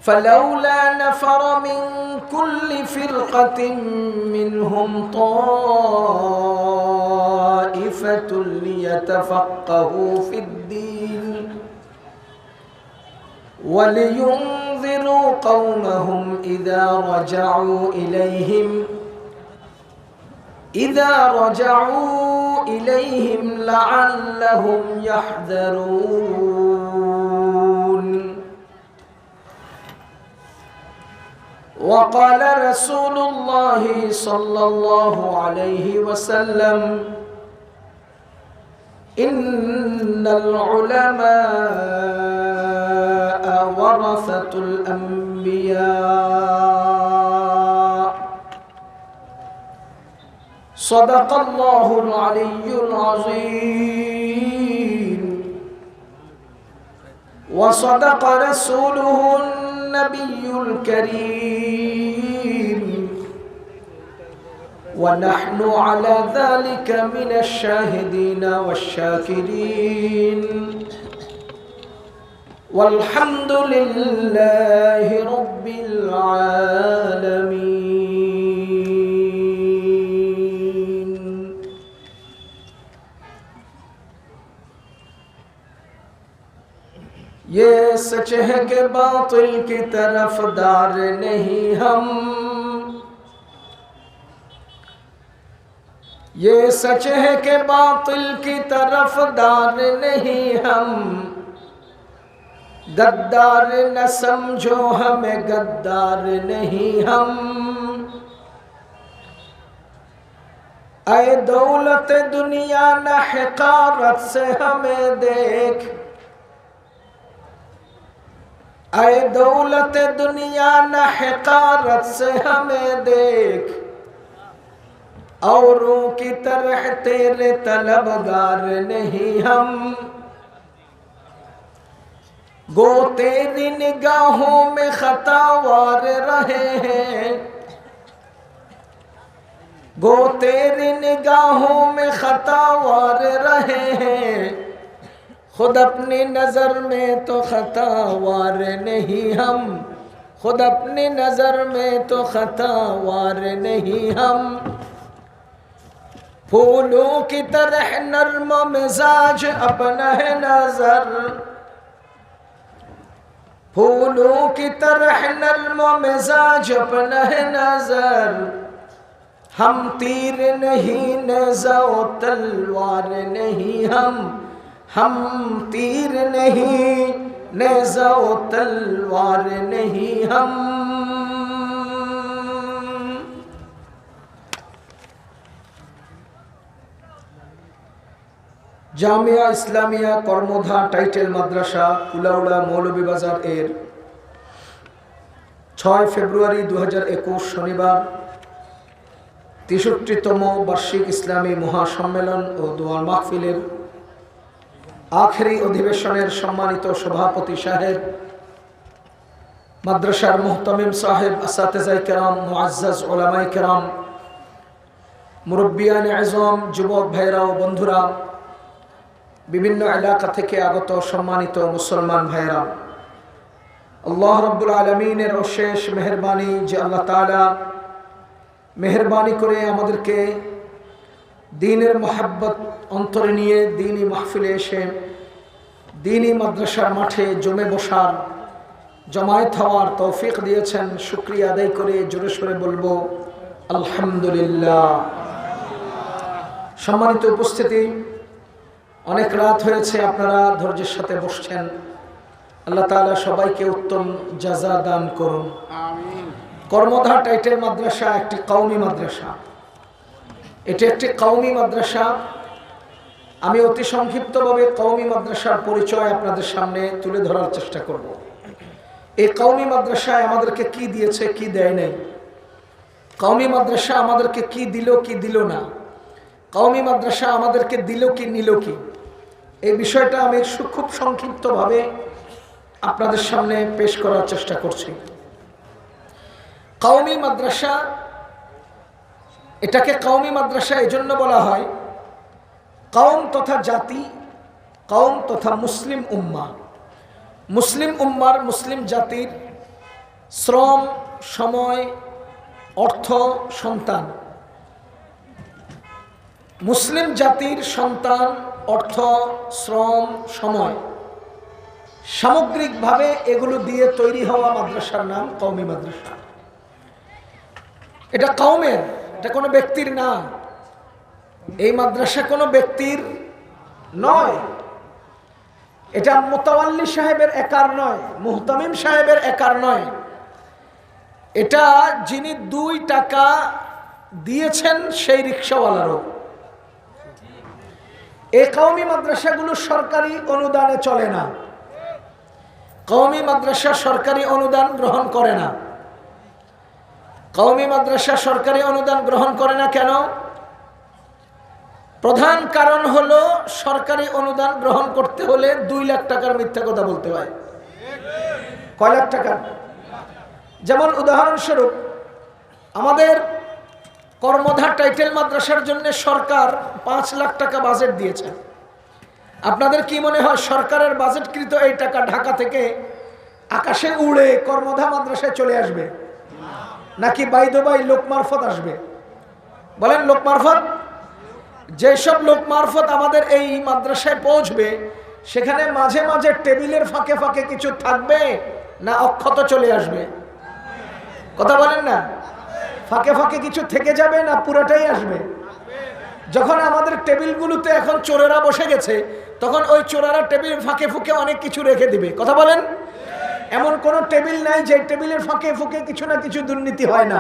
فلولا نفر من كل فرقة منهم طائفة ليتفقهوا في الدين ولينذروا قومهم إذا رجعوا إليهم لعلهم يحذرون. وقال رسول الله صلى الله عليه وسلم: إن العلماء ورثة الأنبياء. صدق الله العلي العظيم وصدق رسوله النبي الكريم ونحن على ذلك من الشاهدين والشاكرين والحمد لله رب العالمين. ये सच है कि बातिल की तरफदार नहीं हम, ये सच है कि बातिल की तरफदार नहीं हम, गद्दार न समझो हमें गद्दार नहीं हम। ऐ दौलत दुनिया न हक़ारत से हमें देख, ऐ दौलत दुनिया न हक़ारत से हमें देख, औरों की तरह तेरे तलबगार नहीं हम। गो तेरी निगाहों में खतावार रहे हैं, गो तेरी निगाहों में खतावार रहे हैं, खुद अपनी नजर में तो खतावार नहीं हम, खुद अपनी नजर में तो खतावार नहीं हम। फूलों की तरह नर्म मिजाज अपना है नजर, फूलों की तरह नर्म मिजाज अपना है नजर। हम तीर नहीं नेज़ा तलवार नहीं हम तीर नहीं नेज़ा तलवार नहीं हम। জামিয়া ইসলামিয়া কর্মধা টাইটেল মাদ্রাসা কুলাউড়া মৌলভীবাজার এর 6 ফেব্রুয়ারি 2021 শনিবার 63তম বার্ষিক ইসলামী মহাসম্মেলন ও দোয়া মাহফিলের আখেরি অধিবেশনের সম্মানিত সভাপতি সাহেব, মাদ্রাসার মুহতামিম সাহেব, আসাতিজায়ে কেরাম, মুআজ্জাজ উলামায়ে কেরাম, মুরব্বিয়ান আযম, যুবক ভাইরা ও বন্ধুরা, বিভিন্ন এলাকা থেকে আগত সম্মানিত মুসলমান ভাইরা, আল্লাহ রাব্বুল আলামিনের অশেষ মেহেরবানি যে আল্লাহ তাআলা মেহেরবানি করে আমাদেরকে দ্বীনের মহব্বত অন্তরে নিয়ে দ্বীনি মাহফিলে এসে দ্বীনি মাদ্রাসার মাঠে জমে বসার, জমায়েত হওয়ার তৌফিক দিয়েছেন। শুকরিয়া আদায় করে জোরে সোরে বলবো আলহামদুলিল্লাহ। সম্মানিত উপস্থিতি, অনেক রাত হয়েছে, আপনারা ধৈর্যের সাথে বসছেন। আল্লাহ তাআলা সবাইকে উত্তম জাযা দান করুন, আমিন। কর্মধা টাইটেল মাদ্রাসা একটি কওমি মাদ্রাসা, এটি একটি কওমি মাদ্রাসা। আমি অতি সংক্ষিপ্তভাবে কওমি মাদ্রাসার পরিচয় আপনাদের সামনে তুলে ধরার চেষ্টা করব। এই কওমি মাদ্রাসায় আমাদেরকে কি দিয়েছে, কি দেয় নাই, কওমি মাদ্রাসা আমাদেরকে কি দিল, কি দিল না, কওমি মাদ্রাসা আমাদেরকে দিল কি নিল কি, এই বিষয়টা আমি খুব সংক্ষিপ্তভাবে আপনাদের সামনে পেশ করার চেষ্টা করছি। কওমি মাদ্রাসা, এটাকে কওমি মাদ্রাসা এজন্য বলা হয়, কওম তথা জাতি, কওম তথা মুসলিম উম্মাহ, মুসলিম উম্মার, মুসলিম জাতির শ্রম, সময়, অর্থ, সন্তান। মুসলিম জাতির সন্তান, অর্থ, শ্রম, সময়, সামগ্রিকভাবে এগুলো দিয়ে তৈরি হওয়া মাদ্রাসার নাম কওমি মাদ্রাসা। এটা কওমের, এটা কোনো ব্যক্তির না। এই মাদ্রাসা কোনো ব্যক্তির নয়। এটা মুতাওয়াল্লি সাহেবের একার নয়, মুহতামিম সাহেবের একার নয়। এটা যিনি 2 টাকা দিয়েছেন সেই রিকশাওয়ালারও। এই কওমি মাদ্রাসাগুলো সরকারি অনুদানে চলে না। কওমি মাদ্রাসা সরকারি অনুদান গ্রহণ করে না। কওমি মাদ্রাসা সরকারি অনুদান গ্রহণ করে না কেন? প্রধান কারণ হলো সরকারি অনুদান গ্রহণ করতে হলে 2 লাখ টাকার মিথ্যা কথা বলতে হয়। কয় লাখ টাকা? যেমন উদাহরণস্বরূপ আমাদের কর্মধার টাইটেল মাদ্রাসার জন্য সরকার 5 লাখ টাকা বাজেট দিয়েছে। আপনাদের কি মনে হয় সরকারের বাজেটকৃত এই টাকা ঢাকা থেকে আকাশে উড়ে কর্মধা মাদ্রাসায় চলে আসবে, নাকি বাইদোবাই লোক মারফত আসবে? বলেন লোক মারফত। যেসব লোক মারফত আমাদের এই মাদ্রাসায় পৌঁছবে সেখানে মাঝে মাঝে টেবিলের ফাঁকে ফাঁকে কিছু থাকবে না অক্ষত চলে আসবে? কথা বলেন না। ফাঁকে ফাঁকে কিছু থেকে যাবে না পুরোটাই আসবে? যখন আমাদের টেবিলগুলোতে এখন চোরেরা বসে গেছে তখন ওই চোরেরা টেবিল ফাঁকে ফুঁকে অনেক কিছু রেখে দিবে। কথা বলেন। এমন কোন টেবিল নাই যে টেবিলের ফাঁকে ফুঁকে কিছু না কিছু দুর্নীতি হয় না।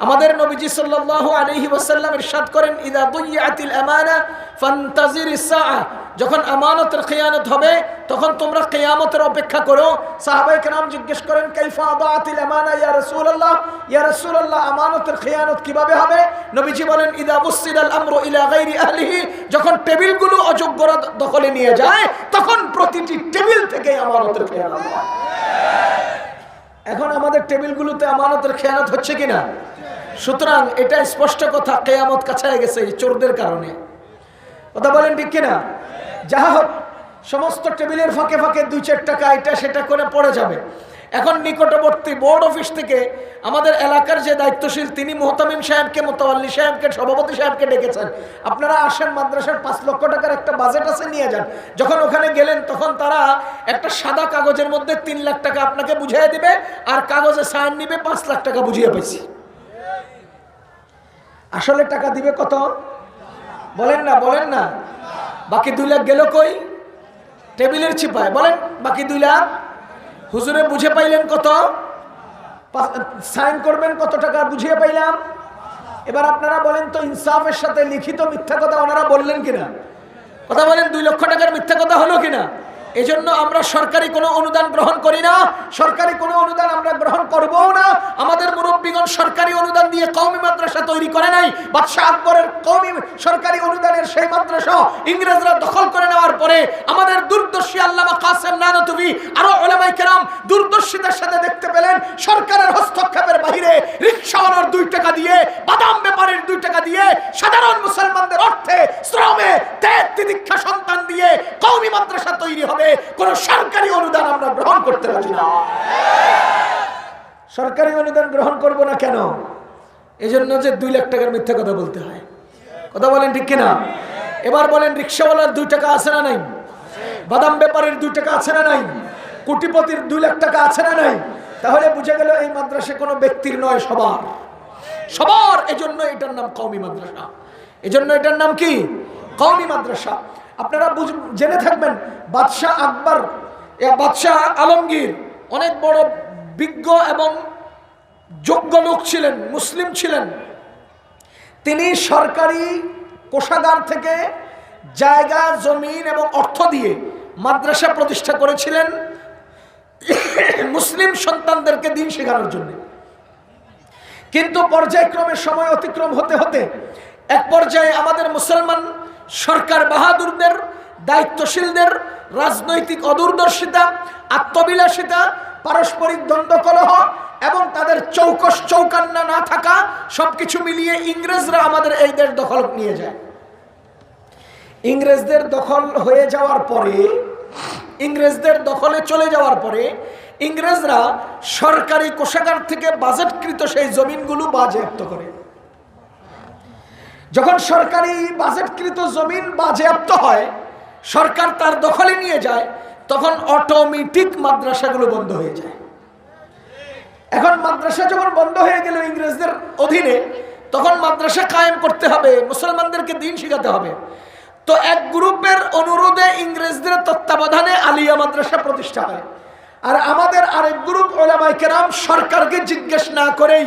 আমাদের নবীজি সাল্লাল্লাহু আলাইহি ওয়াসাল্লাম ইরশাদ করেন, ইযা দুইয়াতিল আমানা ফান্তাজিরিস সাআ, যখন আমানতের খিয়ানত হবে তখন তোমরা কিয়ামতের অপেক্ষা করো। সাহাবায়ে কেরাম জিজ্ঞেস করেন, কাইফা আদাতিল আমানা ইয়া রাসূলুল্লাহ, ইয়া রাসূলুল্লাহ আমানতের খিয়ানত কিভাবে হবে? নবীজি বলেন, ইযা বুসিদাল আমরু ইলা গায়রি আহলিহি, যখন টেবিলগুলো অযোগ্যরা দখলে নিয়ে যায় তখন প্রতিটি টেবিল থেকে আমানতের খিয়ানত হয়। এখন আমাদের টেবিলগুলোতে আমানতের খিয়ানত হচ্ছে কিনা? সুতরাং এটা স্পষ্ট কথা, কিয়ামত কাছে গেছে চোরদের কারণে। কথা বলেন ঠিক কিনা? যাহা হোক, সমস্ত টেবিলের ফাঁকে ফাঁকে 2-4 টাকা এটা সেটা করে পড়ে যাবে। এখন নিকটবর্তী বোর্ড অফিস থেকে আমাদের এলাকার যে দায়িত্বশীল তিনি মুহতামিম সাহেবকে, মুতাওয়াল্লি সাহেবকে, সভাপতি সাহেবকে ডেকেছেন, আপনারা আসেন, মাদ্রাসার 5 লক্ষ টাকার একটা বাজেট আছে, নিয়ে যান। যখন ওখানে গেলেন তখন তারা একটা সাদা কাগজের মধ্যে 3 লাখ টাকা আপনাকে বুঝিয়ে দিবে আর কাগজে সাইন নিবে 5 লাখ টাকা বুঝিয়ে পেয়েছি। আসলে টাকা দিবে কত? বলেন না, বলেন না। বাকি 2 লাখ গেল কই? টেবিলের চিপায়। বলেন বাকি 2 লাখ হুজুরে বুঝে পাইলেন কত? সাইন করবেন কত টাকা বুঝিয়ে পাইলাম। এবার আপনারা বলেন তো ইনসাফের সাথে লিখিত মিথ্যা কথা ওনারা বললেন কিনা? কথা বলেন, 2 লক্ষ টাকার মিথ্যা কথা হলো কিনা? এজন্য আমরা সরকারি কোনো অনুদান গ্রহণ করি না, সরকারি কোনো অনুদান আমরা গ্রহণ করবও না। আমাদের মুরব্বীগণ সরকারি অনুদান দিয়ে কওমি মাদ্রাসা তৈরি করে নাই। বাদশাহ আকবরের কওমি সরকারি অনুদানের সেই মাদ্রাসা ইংরেজরা দখল করে নেওয়ার পরে আমাদের দূরদর্শী আল্লামা কাসেম নানতুবি আরো উলামায়ে কেরাম দূরদর্শিতার সাথে দেখতে পেলেন সরকারের হস্তক্ষেপের বাইরে রিকশাওয়ালার 2 টাকা দিয়ে, বাদাম ব্যাপারীর 2 টাকা দিয়ে, সাধারণ মুসলমানদের অর্থে, শ্রমে, ত্যাগ তিতিক্ষা সন্তান দিয়ে কওমি মাদ্রাসা তৈরি হবে। কোন সরকারি অনুদান আমরা গ্রহণ করতে রাজি না। সরকারি অনুদান গ্রহণ করব না কেন? এজন্য যে 2 লাখ টাকার মিথ্যা কথা বলতে হয়। কথা বলেন ঠিক কিনা? এবার বলেন, রিকশাওয়ালার 2 টাকা আছে না নাই? বাদাম ব্যাপারীর 2 টাকা আছে না নাই? কোটিপতির 2 লাখ টাকা আছে না নাই? তাহলে বুঝে গেল এই মাদ্রাসা কোনো ব্যক্তির নয়, সবার সবার। এজন্য এটার নাম কওমি মাদ্রাসা। এজন্য এটার নাম কি? কওমি মাদ্রাসা। আপনারা জেনে থাকবেন, বাদশাহ আকবর, বাদশাহ আলমগীর অনেক বড় বিজ্ঞ এবং যোগ্য লোক ছিলেন, মুসলিম ছিলেন। তিনি সরকারি কোষাগার থেকে জায়গা, জমিন এবং অর্থ দিয়ে মাদ্রাসা প্রতিষ্ঠা করেছিলেন মুসলিম সন্তানদেরকে দিন শেখানোর জন্য। কিন্তু পর্যায়ক্রমে সময় অতিক্রম হতে হতে এক পর্যায়ে আমাদের মুসলমান সরকার বাহাদুরদের, দায়িত্বশীলদের রাজনৈতিক অদূরদর্শিতা, আত্মবিলাসিতা, পারস্পরিক দ্বন্দ্ব কলহ এবং তাদের চৌকস চৌকান্না না থাকা সবকিছু মিলিয়ে ইংরেজরা আমাদের এই দেশ দখল নিয়ে যায়। ইংরেজদের দখল হয়ে যাওয়ার পরে, ইংরেজদের দখলে চলে যাওয়ার পরে ইংরেজরা সরকারি কোষাগার থেকে বাজেটকৃত সেই জমিনগুলো বাজেয়াপ্ত করে। যখন সরকারি বাজেটকৃত জমিন বাজেয়াপ্ত হয়, সরকার তার দখলে নিয়ে যায়, তখন অটোমেটিক মাদ্রাসাগুলো বন্ধ হয়ে যায়। এখন মাদ্রাসা যখন বন্ধ হয়ে গেল ইংরেজদের অধীনে, তখন মাদ্রাসা কায়েম করতে হবে, মুসলমানদেরকে দিন শিখাতে হবে। তো এক গ্রুপের অনুরোধে ইংরেজদের তত্ত্বাবধানে আলিয়া মাদ্রাসা প্রতিষ্ঠা হয়। আর আমাদের আরেক গ্রুপ উলামায়ে কেরাম সরকারকে জিজ্ঞেস না করেই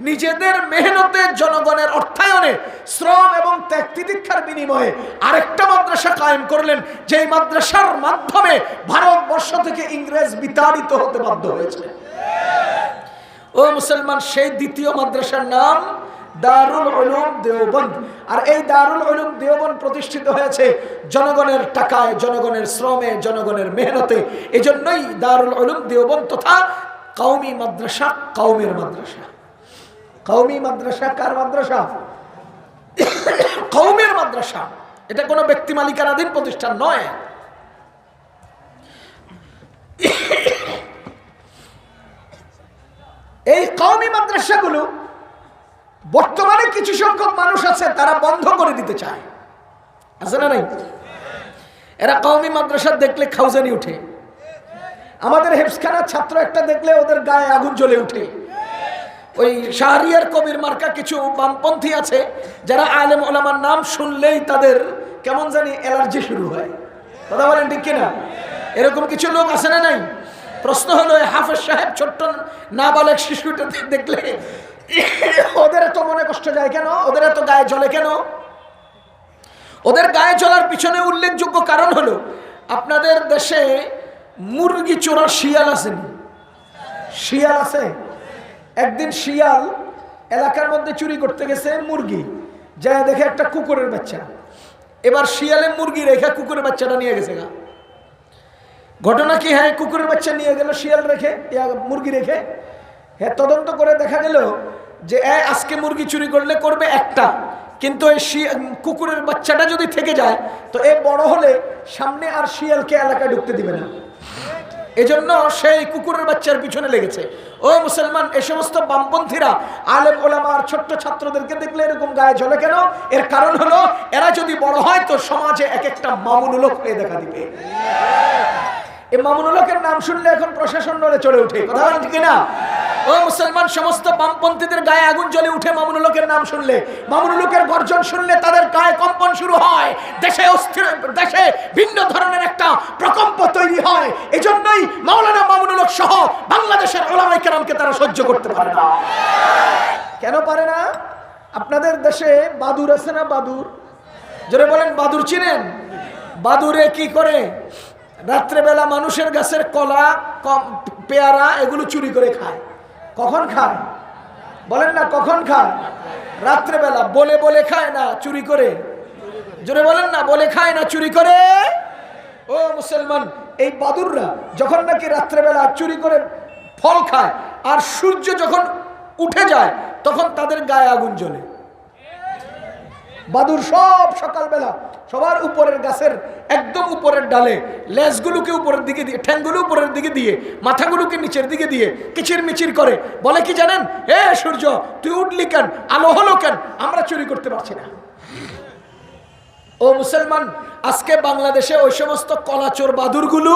নিজেদের মেহনতে, জনগণের অর্থায়নে, শ্রম এবং ত্যাগ তিতিক্ষার বিনিময়ে আরেকটা মাদ্রাসা কায়েম করলেন, যেই মাদ্রাসার মাধ্যমে ভারতবর্ষ থেকে ইংরেজ বিতাড়িত হতে বাধ্য হয়েছে। ও মুসলমান, সেই দ্বিতীয় মাদ্রাসার নাম দারুল উলুম দেওবন্দ। আর এই দারুল উলুম দেওবন্দ প্রতিষ্ঠিত হয়েছে জনগণের টাকায়, জনগণের শ্রমে, জনগণের মেহনতে। এজন্যই দারুল উলুম দেওবন্দ তথা কওমি মাদ্রাসা কওমের মাদ্রাসা। কওমি মাদ্রাসা কার মাদ্রাসা? কওমের মাদ্রাসা। এটা কোনো ব্যক্তি মালিকানাধীন প্রতিষ্ঠান নয়। এই কওমি মাদ্রাসাগুলো বর্তমানে কিছু সংখ্যক মানুষ আছে, তারা বন্ধ করে দিতে চায়, আছে না নাই? এরা কওমি মাদ্রাসা দেখলে খাউজানি উঠে। আমাদের হেফজখানার ছাত্র একটা দেখলে ওদের গায়ে আগুন জ্বলে উঠে। ওই শাহরিয়ার কবির মার্কা কিছু বামপন্থী আছে, যারা আলেম ওলামার নাম শুনলেই তাদের কেমন জানি অ্যালার্জি শুরু হয়। কথা বলেন ঠিক কিনা? এরকম কিছু লোক আছে না নাই? প্রশ্ন হলো, হাফেজ সাহেব ছোট্ট নাবালেগ শিশুটা দেখলে ওদের এত মনে কষ্ট যায় কেন? ওদের এত গায়ে জ্বলে কেন? ওদের গায়ে জ্বলার পিছনে উল্লেখযোগ্য কারণ হলো, আপনাদের দেশে মুরগি চোরা শিয়াল আছেন? শিয়াল আছে? একদিন শিয়াল এলাকার মধ্যে চুরি করতে গেছে মুরগি, যায় দেখে একটা কুকুরের বাচ্চা। এবার শিয়ালে মুরগি রেখে কুকুরের বাচ্চাটা নিয়ে গেছে গা। ঘটনা কি? হ্যাঁ, কুকুরের বাচ্চা নিয়ে গেল, শিয়াল রেখে, মুরগি রেখে। হ্যাঁ, তদন্ত করে দেখা গেল যে আজকে মুরগি চুরি করলে করবে একটা, কিন্তু এই কুকুরের বাচ্চাটা যদি থেকে যায় তো এ বড় হলে সামনে আর শিয়ালকে এলাকায় ঢুকতে দিবে না। এজন্য সেই কুকুরের বাচ্চার পিছনে লেগেছে। ও মুসলমান, এই সমস্ত বামপন্থীরা আলেম ওলামার ছোট্ট ছাত্রদেরকে দেখলে এরকম গায়ে জ্বলে কেন? এর কারণ হলো, এরা যদি বড় হয় তো সমাজে এক একটা মামুনুল হক হয়ে দেখা দিবে। এই মামুনুল হকের নাম শুনলে এখন প্রশাসন নড়ে চড়ে উঠে। কথা বলেন ঠিক না? ও মুসলমান, সমস্ত বামপন্থীদের গায়ে আগুন জ্বলে উঠে মামুনুল হকের নাম শুনলে। মামুনুল হকের গর্জন শুনলে তাদের গায়ে কম্পন শুরু হয়, দেশে অস্থির, দেশে ভিন্ন ধরনের একটা প্রকম্প তৈরি হয়। এজন্যই মাওলানা মামুনুল হক সহ বাংলাদেশের উলামায়ে কেরামকে তারা সহ্য করতে পারে না। কেন পারে না? আপনাদের দেশে বাদুর আছে না? বাদুর, জোরে বলেন। বাদুর চিনেন? বাদুরে কি করে? রাত্রেবেলা মানুষের গাছের কলা, পেয়ারা এগুলো চুরি করে খায়। কখন খায়? বলেন না, কখন খায়? রাত্রেবেলা। বলে বলে খায় না, চুরি করে। জোরে বলেন না, বলে খায় না, চুরি করে। ও মুসলমান, এই বাদুররা যখন নাকি রাত্রেবেলা চুরি করে ফল খায়, আর সূর্য যখন উঠে যায় তখন তাদের গায়ে আগুন জ্বলে। বাদুর সব সকালবেলা সবার উপরের গাছের একদম উপরের ডালে লেজগুলোকে উপরের দিকে দিয়ে, ঠ্যাংগুলো উপরের দিকে দিয়ে, মাথাগুলোকে নিচের দিকে দিয়ে কিচির মিচির করে বলে কি জানেন? হে সূর্য, তুই উঠলি কেন? আলো হলো কেন? আমরা চুরি করতে পারছি না। ও মুসলমান, আজকে বাংলাদেশে ওই সমস্ত কলাচোর বাদুরগুলো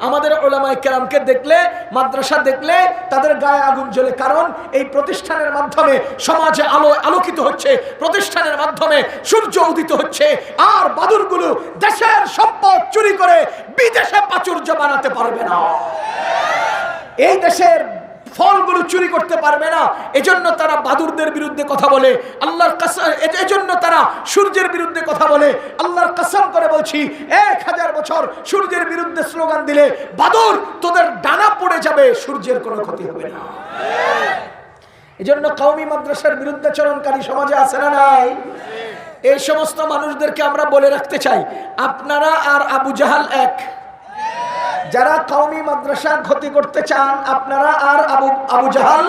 আমাদের উলামায়ে কেরামকে দেখলে, মাদ্রাসা দেখলে তাদের গায়ে আগুন জ্বলে। কারণ এই প্রতিষ্ঠানের মাধ্যমে সমাজে আলো আলোকিত হচ্ছে, প্রতিষ্ঠানের মাধ্যমে সূর্য উদিত হচ্ছে। আর বাদুরগুলো দেশের সম্পদ চুরি করে বিদেশে প্রাচুর্য বানাতে পারবে না, এই দেশের ফলগুলো চুরি করতে পারবে না। এজন্য তারা বাদুরদের বিরুদ্ধে কথা বলে, আল্লাহর কসম। এজন্য তারা সূর্যের বিরুদ্ধে কথা বলে। আল্লাহর কসম করে বলছি, 1000 বছর সূর্যের বিরুদ্ধে স্লোগান দিলে বাদুর তোদের ডানা পড়ে যাবে, সূর্যের কোনো ক্ষতি হবে না। এজন্য কওমি মাদ্রাসার বিরুদ্ধাচরণকারী সমাজে আছে না নাই? এই সমস্ত মানুষদেরকে আমরা বলে রাখতে চাই, আপনারা আর আবু জাহাল এক। যারা কওমি মাদ্রাসার ক্ষতি করতে চান, আপনারা আর আবু জাহাল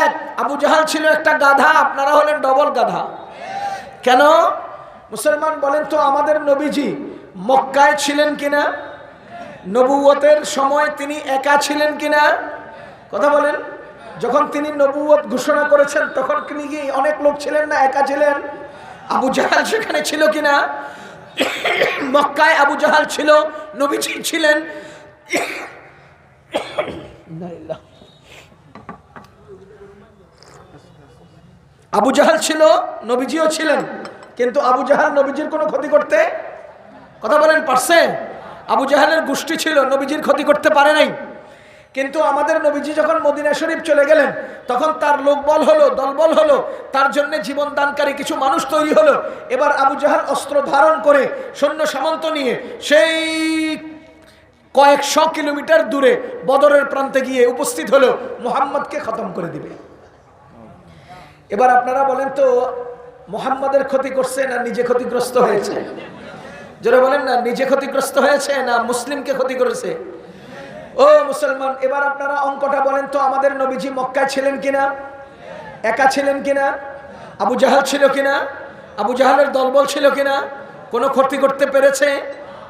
এক। আবু জাহাল ছিল একটা গাধা, আপনারা হলেন ডবল গাধা। কেন? মুসলমান বলেন তো, আমাদের নবীজি মক্কায় ছিলেন কিনা? নবুয়তের সময় তিনি একা ছিলেন কিনা? কথা বলেন। যখন তিনি নবুয়ত ঘোষণা করেছেন তখন তিনি কি অনেক লোক ছিলেন না একা ছিলেন? আবু জাহাল সেখানে ছিল কিনা? মক্কায় আবু জাহাল ছিল, নবীজি ছিলেন। আবু জাহাল ছিল, নবীজিও ছিলেন, কিন্তু আবু জাহাল নবীজির কোনো ক্ষতি করতে, কথা বলেন, পারছে? আবু জাহালের গোষ্ঠী ছিল, নবীজির ক্ষতি করতে পারে নাই। কিন্তু আমাদের নবীজি যখন মদিনা শরীফ চলে গেলেন তখন তার লোকবল হলো, দলবল হলো, তার জন্য জীবন দানকারী কিছু মানুষ তৈরি হলো। এবার আবু জাহাল অস্ত্র ধারণ করে সৈন্য সামন্ত নিয়ে সেই কয়েকশো কিলোমিটার দূরে বদরের প্রান্তে গিয়ে উপস্থিত হলো, মুহাম্মদকে খতম করে দিবে। এবার আপনারা বলেন তো, মুহাম্মাদের ক্ষতি করছে না নিজে ক্ষতিগ্রস্ত হয়েছে? যারা বলেন না, নিজে ক্ষতিগ্রস্ত হয়েছে না মুসলিমকে ক্ষতি করেছে? ও মুসলমান, এবার আপনারা অঙ্কটা বলেন তো, আমাদের নবীজি মক্কায় ছিলেন কিনা? একা ছিলেন কিনা? আবু জাহাল ছিল কিনা? আবু জাহালের দলবল ছিল কিনা? কোনো ক্ষতি করতে পেরেছে?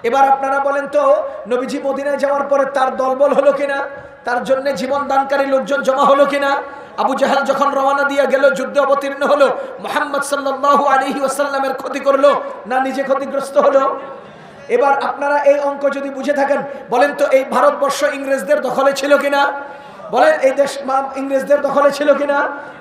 এবার আপনারা বলেন তো, নবীজি মদিনায় যাওয়ার পরে তার দলবল হলো কিনা? তার জন্য জীবন দানকারী লোকজন জমা হলো কিনা? আবু জাহাল যখন রওনা দিয়ে গেল, যুদ্ধে অবতীর্ণ হলো, মুহাম্মদ সাল্লাল্লাহু আলাইহি ওয়াসাল্লামের ক্ষতি করলো না নিজে ক্ষতিগ্রস্ত হলো? এবার আপনারা এই অঙ্ক যদি বুঝে থাকেন, বলেন তো এই ভারতবর্ষ ইংরেজদের দখলে ছিল কিনা? বলেন এই দেশ ইংরেজদের দখলে ছিল কিনা?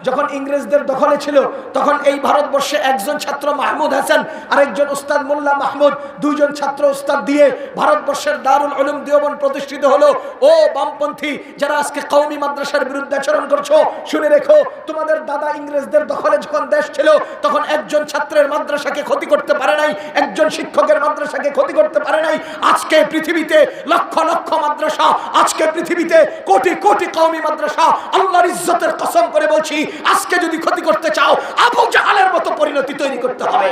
যখন ইংরেজদের দখলে ছিল তখন এই ভারতবর্ষে একজন ছাত্র মাহমুদ হাসান আর একজন উস্তাদ মোল্লা মাহমুদ, দুইজন ছাত্র উস্তাদ দিয়ে ভারতবর্ষের দারুল উলুম দেওবন্দ প্রতিষ্ঠিত হলো। ও বামপন্থী যারা আজকে কওমি মাদ্রাসার বিরুদ্ধে আচরণ করছো, শুনে রেখো, তোমাদের দাদা ইংরেজদের দখলে যখন দেশ ছিল তখন একজন ছাত্রের মাদ্রাসাকে ক্ষতি করতে পারে নাই, একজন শিক্ষকের মাদ্রাসাকে ক্ষতি করতে পারে নাই। আজকে পৃথিবীতে লক্ষ লক্ষ মাদ্রাসা, আজকে পৃথিবীতে কোটি কোটি কওমি মাদ্রাসা। আল্লাহর ইজ্জতের কসম করে বলছি, আজকে যদি ক্ষতি করতে চাও আবু জাহালের মতো পরিণতি তৈরি করতে হবে।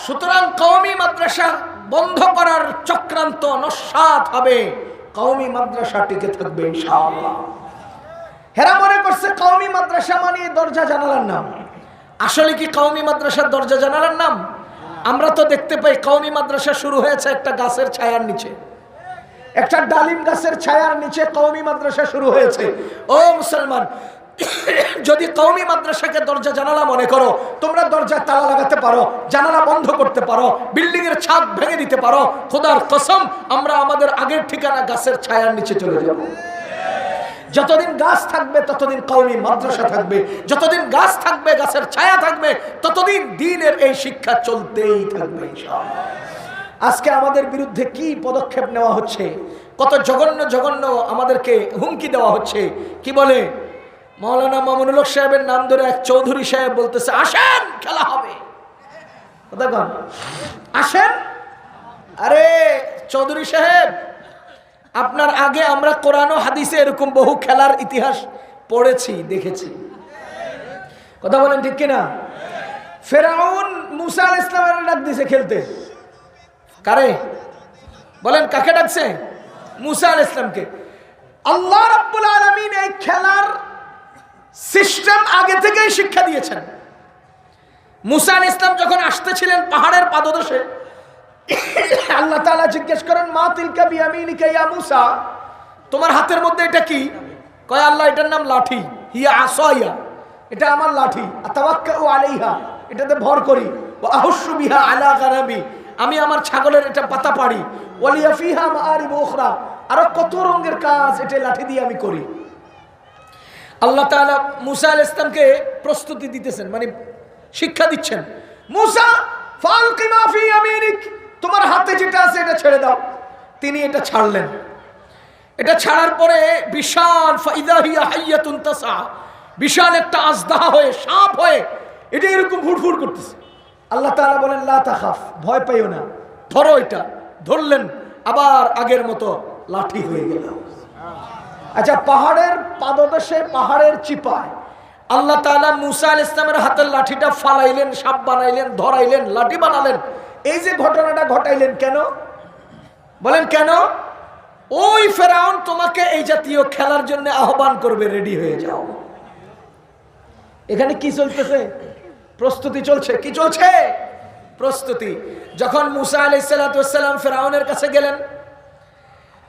সুতরাং কওমি মাদ্রাসা বন্ধ করার চক্রান্ত নস্যাৎ হবে, কওমি মাদ্রাসা টিকে থাকবে ইনশাআল্লাহ। হেরা মনে করছে কওমি মাদ্রাসা মানে দরজা জানালার নাম। আসলে কি কওমি মাদ্রাসার দরজা জানালার নাম? আমরা তো দেখতে পাই কওমি মাদ্রাসা শুরু হয়েছে একটা গাছের ছায়ার নিচে, একটা ডালিম গাছের ছায়ার নিচে কওমি মাদ্রাসা শুরু হয়েছে। ও মুসলমান, যদি কওমি মাদ্রাসাকে দরজা জানালা মনে করো, তোমরা দরজা তালা লাগাতে পারো, জানালা বন্ধ করতে পারো, বিল্ডিং এর ছাদ ভেঙে দিতে পারো, খোদার কসম আমরা আমাদের আগের ঠিকানা গাছের ছায়ার নিচে চলে যাব। যতদিন গাছ থাকবে ততদিন কওমি মাদ্রাসা থাকবে, যতদিন গাছ থাকবে, গাছের ছায়া থাকবে, ততদিন দ্বীনের এই শিক্ষা চলতেই থাকবে ইনশাআল্লাহ। আজকে আমাদের বিরুদ্ধে কি পদক্ষেপ নেওয়া হচ্ছে, কত জঘন্য জঘন্য আমাদেরকে হুমকি দেওয়া হচ্ছে। কি বলে মাওলানা মামুনুল হক সাহেবের নাম ধরে এক চৌধুরী সাহেব বলতেছে, আসেন খেলা হবে। আসেন। আরে চৌধুরী সাহেব, আপনার আগে আমরা কোরআন ও হাদিসে এরকম বহু খেলার ইতিহাস পড়েছি, দেখেছি। কথা বলেন ঠিক কিনা? ফেরাউন মুসা আলাইহিস সালামের ডাক দিয়েছে খেলতে। কারে বলেন, কাকে ডাকছে? মুসা আলাইহিস সালামকে। আল্লাহ রাব্বুল আলামিন এই খেলার সিস্টেম আগে থেকেই শিক্ষা দিয়েছেন। মুসা আলাইহিস সালাম যখন আসতেছিলেন পাহাড়ের পাদদেশে, আল্লাহ তাআলা জিজ্ঞেস করেন, মা তিলকা বিয়ামিনিকা ইয়া মুসা, তোমার হাতের মধ্যে এটা কি? কয় আল্লাহ, এটার নাম লাঠি। হিয়া আসায়া, এটা আমার লাঠি। আতাওয়াক্কাউ আলাইহা, এটাতে ভর করি। ওয়া আহুশু বিহা আলা গানাবি, আমি আমার ছাগলের এটা পাতা পাড়ি। ওয়ালিয়া ফিহা মাআরিব উখরা, আর কত রঙের কাজ এটা লাঠি দিয়ে আমি করি। আল্লাহ তাআলা মুসা আলাইহিস সালামকে প্রস্তুতি দিতেছেন, মানে শিক্ষা দিচ্ছেন। মুসা ফালকি মা ফি ইয়ামিনিক, তোমার হাতে যেটা আছে এটা ছেড়ে দাও। তিনি এটা ছাড়লেন। এটা ছাড়ার পরে বিশাল ফাইদা হিয়া হাইয়াতুন তাসা, বিশাল একটা আজদাহা হয়ে, সাপ হয়ে এটা এরকম ফুরফুর করতেছে। আল্লাহ তাআলা বলেন, লা তাখাফ, ভয় পাইও না, ধরো এটা। ধরলেন, আবার আগের মতো লাঠি হয়ে গেল। আচ্ছা, পাহাড়ের পাদদেশে, পাহাড়ের চিপায় আল্লাহ তাআলা মুসা আলাইহিস সালামের হাতের লাঠিটা ফালাইলেন, সাপ বানাইলেন, ধরাইলেন, লাঠি বানালেন। এই যে ঘটনাটা ঘটাইলেন কেন বলেন? কেন? ওই ফেরাউন তোমাকে এই জাতীয় খেলার জন্য আহ্বান করবে, রেডি হয়ে যাও। এখানে কি চলতেছে? প্রস্তুতি চলছে। কি চলছে? প্রস্তুতি। যখন মুসা আলাইহিস সালাম ফেরাউনের কাছে গেলেন,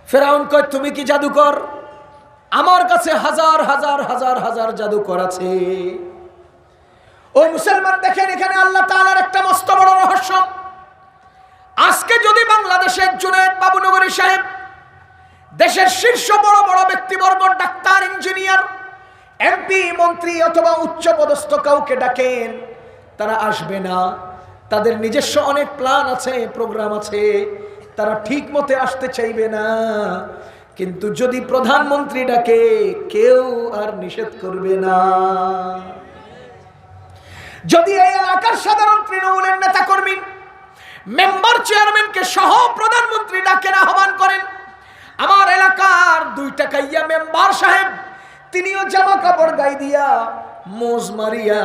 ফেরাউন কয়, তুমি কি জাদুকর? আমার কাছে হাজার হাজার হাজার হাজার জাদুকর আছে। ও মুসলমান, দেখেন এখানে আল্লাহ তাআলার একটা মস্ত বড় রহস্য। আজকে যদি বাংলাদেশের জুনায়েদ বাবুনগরী সাহেব, দেশের শীর্ষ বড় বড় ব্যক্তিবর্গ, ডাক্তার, ইঞ্জিনিয়ার, এমপি, মন্ত্রী অথবা উচ্চ পদস্থ কাউকে ডাকেন, তারা আসবে না। তাদের নিজস্ব অনেক প্ল্যান আছে, প্রোগ্রাম আছে, তারা ঠিক মতে আসতে চাইবে না। কিন্তু যদি প্রধানমন্ত্রী ডাকে, কেউ আর নিষেধ করবে না। যদি এই এলাকার সাধারণ তৃণমূলের নেতা কর্মী, মেম্বার, চেয়ারম্যানকে সহ প্রধানমন্ত্রী ডাকেন, আহ্বান করেন, আমার এলাকার 2 টাকাইয়া মেম্বার সাহেব, তিনিও জামা কাপড় গায়ে দিয়া, মোজ মারিয়া,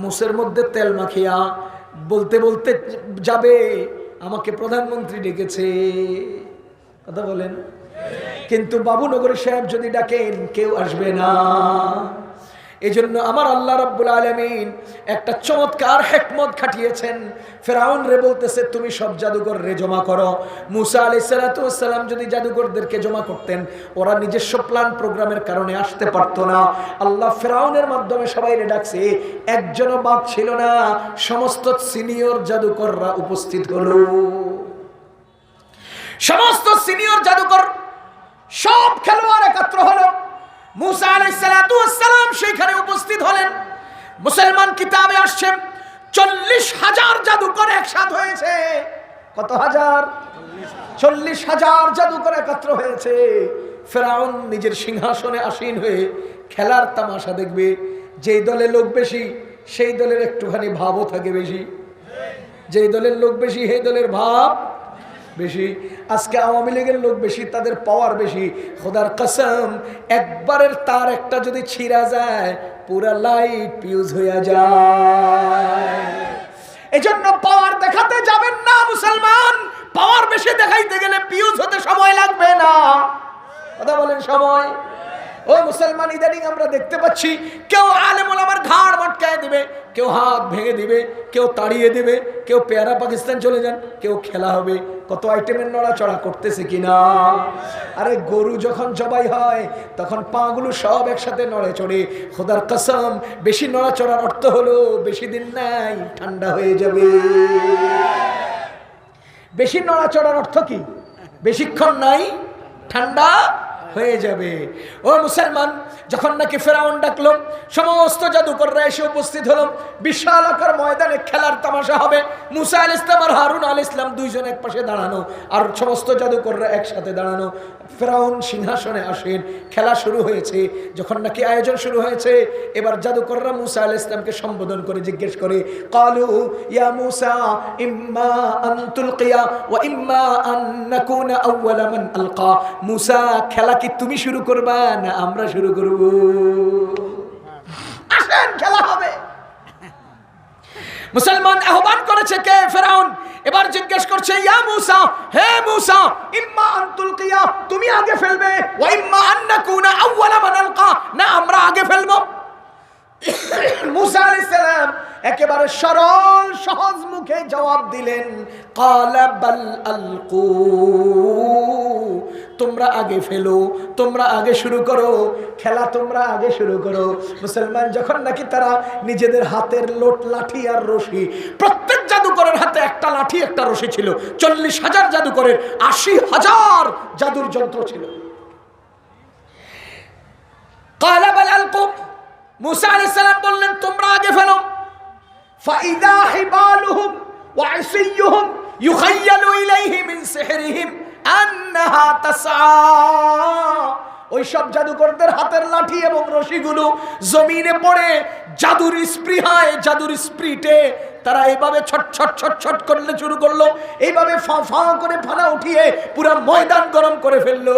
মুসের মধ্যে তেল মাখিয়া বলতে বলতে যাবে, আমাকে প্রধানমন্ত্রী ডেকেছে। কথা বলেন? কিন্তু বাবুনগরী সাহেব যদি ডাকেন, কেউ আসবে না। এজন্য আমার আল্লাহ রাব্বুল আলামিন একটা চমৎকার হিকমত খাটিয়েছেন। ফেরাউন রে বলতেছে, তুমি সব জাদুকর রে জমা করো। মুসা আলাইহিস সালাম যদি জাদুকরদেরকে জমা করতেন, ওরা নিজস্ব প্ল্যান প্রোগ্রামের কারণে আসতে পারতো না। আল্লাহ ফেরাউনের মাধ্যমে সবাই রে ডাকছে, একজনও বাদ ছিল না। সমস্ত সিনিয়র জাদুকররা উপস্থিত হলো। সমস্ত সিনিয়র জাদুকর, সব খেলোয়াড় একত্র হলো। মুসা আলাইহিস সালাম সেখানে উপস্থিত হলেন। মুসলমান কিতাবে আসছে 40,000 জাদুকর একসাথ হয়েছে। কত হাজার? 40,000 জাদুকর একত্র হয়েছে। ফেরাউন নিজের সিংহাসনে আসীন হয়ে খেলার তামাশা দেখবে। যেই দলে লোক বেশি, সেই দলের একটুখানি ভাবও থাকে বেশি। যেই দলের লোক বেশি, সেই দলের ভাব বেশি। আজকে আওয়ামী লীগের লোক বেশি, তাদের পাওয়ার বেশি। খোদার কসম, একবারের তার একটা যদি ছিঁড়া যায়, পুরা লাইট ফিউজ হয়ে যায়। এজন্য পাওয়ার দেখাতে যাবেন না মুসলমান। পাওয়ার বেশি দেখাইতে গেলে ফিউজ হতে সময় লাগবে না। কথা বলেন? সময়। ও মুসলমান, ইদানিং আমরা দেখতে পাচ্ছি, কেউ আলেম ওলামার ঘাড় মটকায় দিবে, কেউ হাত ভেঙে দিবে, কেউ তাড়িয়ে দিবে, কেউ পেয়ারা পাকিস্তান চলে যান, কেউ খেলা হবে। কত আইটেমের নড়াচড়া করতেছে কিনা? আরে গরু যখন জবাই হয়, তখন পাগুলো সব একসাথে নড়ে চড়ে। খোদার কসম, বেশি নড়াচড়ার অর্থ হলো বেশি দিন নাই, ঠান্ডা হয়ে যাবে। বেশি নড়াচড়ার অর্থ কি? বেশিক্ষণ নাই, ঠান্ডা হয়ে যাবে। ও মুসলমান, যখন নাকি ফেরাউন ডাকলো, সমস্ত জাদুকররা এসে উপস্থিত হলো। বিশাল আকার ময়দানে খেলার তামাশা হবে। মুসা আলাইহিস সালাম আর হারুন আলাইহিস সালাম দুইজন এক পাশে দাঁড়ানো, আর সমস্ত জাদুকররা একসাথে দাঁড়ানো। ফেরাউন সিংহাসনে আসেন। খেলা শুরু হয়েছে। যখন নাকি আয়োজন শুরু হয়েছে, এবার জাদুকররা মুসা আলাইহিস সালামকে সম্বোধন করে জিজ্ঞেস করে, কালু ইয়া মুসা ইম্মা আন তুলকিয়া ওয়া ইম্মা আন নাকুনা আউওয়ালা মান আলকা। মুসা, খেলা কি তুমি শুরু করবা না আমরা শুরু করব? আসেন, খেলা হবে। মুসলমান আহ্বান করেছে কে? ফেরাউন। এবার জিজ্ঞেস করছে, ইয়া মুসা, হে মুসা, ইম্মা আন তুলকিয়া, তুমি আগে ফেলবে, ওয়া ইম্মা আন নাকুনা আউওয়ালা মান আলকা, না আমরা আগে ফেলবো। মুসা আলাইহিস সালাম একেবারে সরল সহজ মুখে জবাব দিলেন, ক্বালা বাল আলকু, তোমরা আগে ফেলো, তোমরা আগে শুরু করো, খেলা তোমরা আগে শুরু করো। মুসলমান, যখন নাকি তারা নিজেদের হাতের লোট, লাঠি আর রশি, প্রত্যেক জাদুকরের হাতে একটা লাঠি একটা রশি ছিল। 40,000 জাদুকরের 80,000 জাদুর যন্ত্র ছিল। ক্বালা বাল আলকু, মুসা আলাইহিস সালাম বললেন, তোমরা আগে ফেলো। ফাইদা হিবালুহুম ওয়া ইসিয়ুহুম ইউখায়্যালু ইলাইহি মিন সিহরিহিম আন্নাহা তাসআ ওই সব জাদুকরদের হাতের লাঠি এবং রশিগুলো জমিনে পড়ে জাদুর স্পৃহায়, জাদুর স্পিরিটে তারা এইভাবে ছট ছট ছট ছট করলে শুরু করলো, এইভাবে ফা ফা করে ফানা উঠিয়ে পুরো ময়দান গরম করে ফেললো।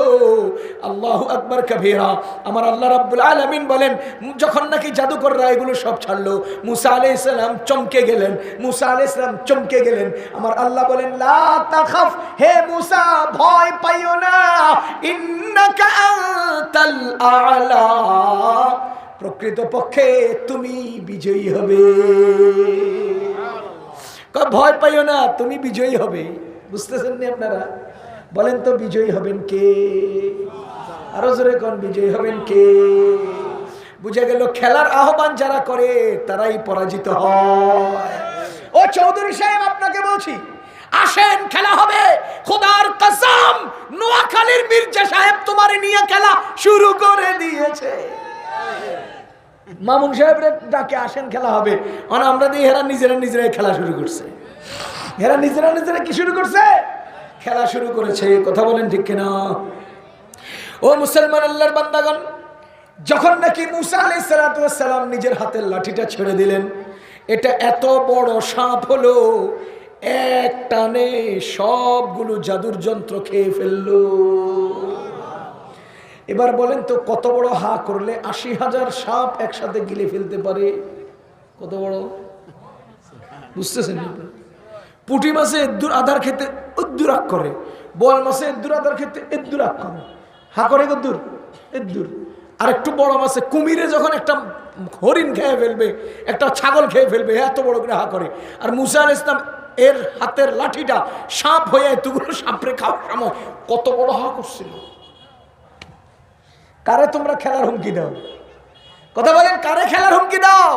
আল্লাহু আকবার কবীরা। আমার আল্লাহ রাব্বুল আলামিন বলেন, যখন নাকি জাদুকররা এগুলো সব ছাড়লো, মুসা আলাইহিস সালাম চমকে গেলেন, মুসা আলাইহিস সালাম চমকে গেলেন। আমার আল্লাহ বলেন, লা তাখাফ, হে মুসা ভয় পাইও না, ইন্নাকা আনতাল আ'লা, প্রকৃতপক্ষে তুমি বিজয়ী হবে। ভয় পাইও না, তুমি বিজয়ী হবে। বুঝতেছেন না আপনারা? বলেন তো বিজয়ী হবেন কে? আরো জোরে কোন বিজয়ী হবেন কে? বুঝা গেল খেলার আহ্বান যারা করে তারাই পরাজিত হয়। ও চৌধুরী সাহেব, আপনাকে বলছি, আসেন খেলা হবে। খোদার কসম, নোয়াখালীর মির্জা সাহেব তোমারে নিয়ে খেলা শুরু করে দিয়েছে। মামুন সাহেবের ডাকে আসেন খেলা হবে, আর আমরা দিয়ে হেরা নিজেরাই খেলা শুরু করছে। হেরা নিজেরা কি শুরু করছে? খেলা শুরু করেছে। কথা বলেন ঠিক কিনা? ও মুসলমান আল্লাহর বান্দাগণ, যখন নাকি মুসা আলাইহিস সালাতু ওয়াস সালাম নিজের হাতের লাঠিটা ছেড়ে দিলেন, এটা এত বড় সাপ হলো, এক টানে সবগুলো জাদুর যন্ত্র খেয়ে ফেললো। এবার বলেন তো, কত বড় হা করলে ৮০,০০০ সাপ একসাথে গিলে ফেলতে পারে? কত বড়? বুঝতেছেন? পুঁটি মাছে এদ্দুর আধার খেতে উদ্দুর আগ করে, বোয়াল মাছে এদ্দুর আধার খেতে এদ্দুর আগ করে, হা করে কদ্দুর এদ্দুর। আর একটু বড় মাছে, কুমিরে যখন একটা হরিণ খেয়ে ফেলবে, একটা ছাগল খেয়ে ফেলবে, এত বড় করে হা করে। আর মুসা আলাইহিস সালাম এর হাতের লাঠিটা সাপ হয়ে এতগুলো সাপরে খাওয়ার সময় কত বড় হা করছিল। কারে তোমরা খেলার হুমকি দাও? কথা বলেন, কারে খেলার হুমকি দাও?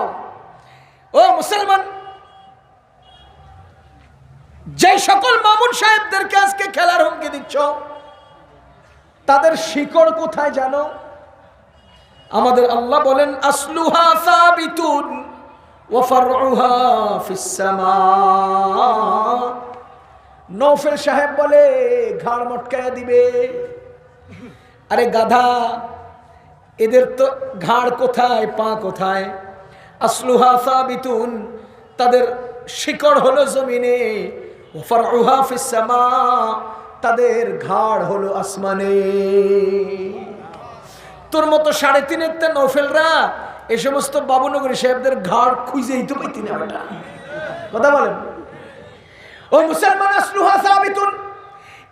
ও মুসলমান, যে সকল মামুন সাহেবদেরকে আজকে খেলার হুমকি দিচ্ছ, তাদের শিকড় কোথায় জানো? আমাদের আল্লাহ বলেন, আসলুহা সাবিতুন ওয়া ফারউহা ফিস সামা। নওফেল সাহেব বলে ঘাড় মটকায়া দিবে। আরে গাধা, এদের তো ঘাড় কোথায়, পা কোথায়? আসলুহা সাবিতুন, তাদের শিকড় হলো জমিনে, ওয়া ফারউহা ফিস সামা, তাদের ঘাড় হলো আসমানে। তোর মতো ৩.৫ নৌফেলরা এই সমস্ত বাবুনগরী সাহেবদের ঘাড় খুঁজেই তো পাইতি না বেটা। কথা বলেন। ও মুসলমান, আসলুহা সাবিতুন,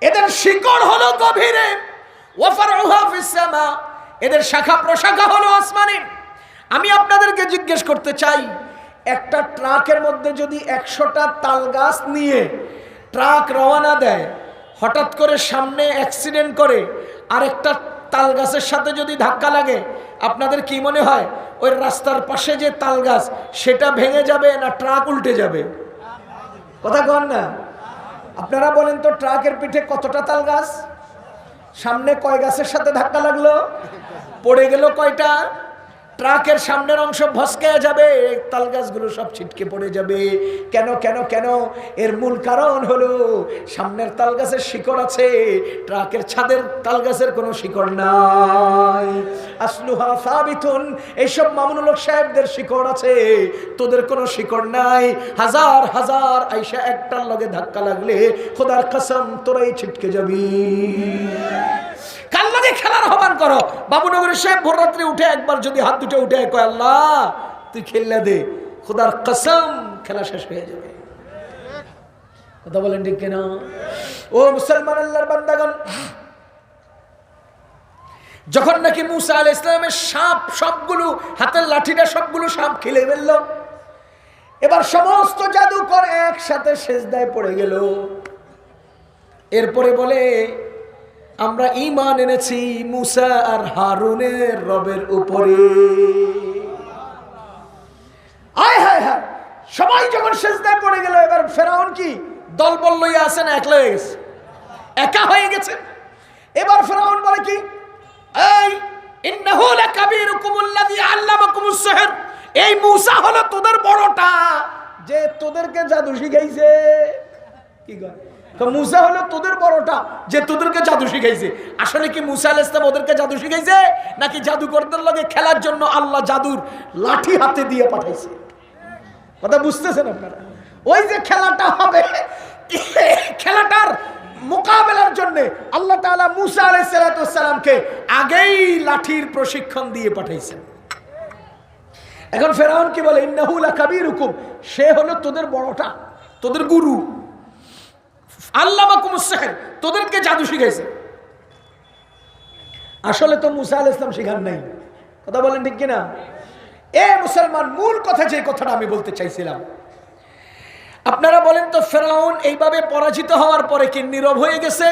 এদের শিকড় হলো গভীরে, ওয়া ফারউহা ফিস সামা, এদের শাখা প্রশাখা হলো আসমানে। আমি আপনাদেরকে জিজ্ঞেস করতে চাই, একটা ট্রাকের মধ্যে যদি ১০০টা তাল গাছ নিয়ে ট্রাক রওনা দেয়, হঠাৎ করে সামনে অ্যাক্সিডেন্ট করে আরেকটা তাল গাছের সাথে যদি ধাক্কা লাগে, আপনাদের কি মনে হয় ওই রাস্তার পাশে যে তাল গাছ সেটা ভেঙে যাবে না ট্রাক উল্টে যাবে? কথা কন না? আপনারা বলেন তো, ট্রাকের পিঠে কতটা তাল গাছ? সামনে কয় গাছের সাথে ধাক্কা লাগলো? পড়ে গেল কয়টা? ট্রাকের সামনের অংশ ভসকে যাবে, তাল গাছগুলো সব ছিটকে পড়ে যাবে। কেন কেন কেন? এর মূল কারণ হলো সামনের তাল গাছের শিকড় আছে, ট্রাকের ছাদের তাল গাছের কোনো শিকড় নাই। আসলুহা সাবিতুন, এইসব মামুনুল হক সাহেবদের শিকড় আছে, তোদের কোনো শিকড় নাই। হাজার হাজার আইসা একটার লগে ধাক্কা লাগলে খোদার কসম তোরাই ছিটকে যাবি। কাল লাগে খেলার আহ্বান করো। বাবুনগরের সাহেব ভোর রাত্রে উঠে একবার যদি হাত দুটো উঠে কয়, আল্লাহ তুই খেললে দে, খোদার কসম খেলা শেষ হয়ে যাবে। কথা বলেন ঠিক কিনা? ও মুসলমান আল্লাহর বান্দাগণ, যখন নাকি মুসা আলাইহিস সালামের সাপ সবগুলো, হাতের লাঠিটা সবগুলো সাপ খেলে ফেললো, এবার সমস্ত জাদুকর একসাথে সেজদায় পড়ে গেল। এরপরে বলে, আমরা ঈমান এনেছি মুসা আর হারুনের রবের উপরে। আয় হায় হায়, সবাই যখন সেজদায় পড়ে গেল, এবার ফেরাউন কি দলবল লইয়া আছে না একলা হয়ে গেছে? একা হয়ে গেছে। এবার ফেরাউন বলে কি, এই ইন্নাহু লাকাবীরুকুমুল্লাযী আল্লামাকুমুস সিহর, এই মুসা হলো তোদের বড়টা যে তোদেরকে জাদু শিখাইছে। কি কয়? মুসা হলো তোদের বড়টা যে তোদেরকে জাদু শিখাইছে। আসলে কি মুসা আলাইহিস সালাম ওদেরকে জাদু শিখাইছে নাকি জাদুকরদের লগে খেলার জন্য আল্লাহ জাদুর লাঠি হাতে দিয়ে পাঠাইছে? কথা বুঝতেছেন আপনারা? ওই যে খেলাটা হবে, খেলাটার মোকাবেলার জন্য আল্লাহ তাআলা মুসা আলাইহিস সালামকে আগেই লাঠির প্রশিক্ষণ দিয়ে পাঠাইছেন। এখন ফেরাউন কি বলে? ইন্নাহু লাকাবীরুকুম, সে হলো তোদের বড়টা, তোদের গুরু, আল্লামাকুমুস সিহর, তোদেরকে জাদু শিখাইছে। আসলে তো মুসা আলাইহিস সালাম শিখান নাই। কথা বলেন ঠিক কিনা? এ মুসলমান, মূল কথা যে কথাটা আমি বলতে চাইছিলাম, আপনারা বলেন তো, ফেরাউন এইভাবে পরাজিত হওয়ার পরে কি নীরব হয়ে গেছে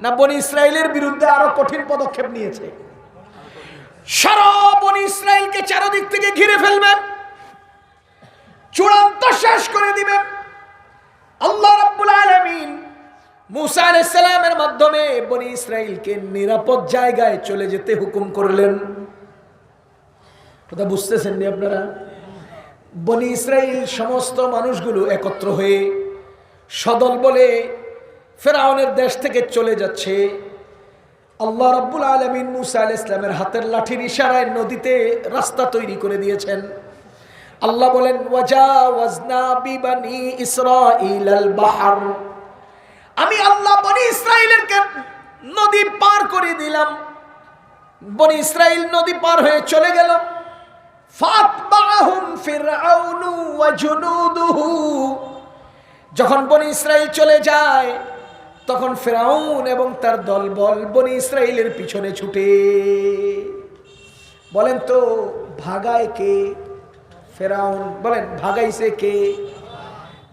না বনি ইসরাইলের বিরুদ্ধে আরো কঠিন পদক্ষেপ নিয়েছে? সারা বনি ইসরাইলকে চারদিক থেকে ঘিরে ফেলবেন, চূড়ান্ত শেষ করে দিবেন। আল্লাহ রাব্বুল আলামিন মুসা আলাইহিস সালামের মাধ্যমে বনি ইসরাইলকে নিরাপদ জায়গায় চলে যেতে হুকুম করলেন। কথা বুঝতেছেন নি আপনারা? বনি ইসরাইল সমস্ত মানুষগুলো একত্র হয়ে সদল বলে ফেরাউনের দেশ থেকে চলে যাচ্ছে। আল্লাহ রাব্বুল আলামিন মুসা আলাইহিস সালামের হাতের লাঠির ইশারায় নদীতে রাস্তা তৈরি করে দিয়েছেন। আল্লাহ বলেন, ওয়াজাওয়াজনা বিবানি ইসরাঈলাল বাহর, আমি আল্লাহ বনি ইসরাইলকে নদী পার করে দিলাম। বনি ইসরাইল নদী পার হয়ে চলে গেল। ফাতবাহুম ফিরআউনু ওয়া জুনুদুহু, যখন বনি ইসরাইল চলে যায় তখন ফিরআউন এবং তার দলবল বনি ইসরাইলের পিছনে ছুটে। বলেন তো ভাগায় কে? ফেরাউন। বলেন ভাগাইছে কে?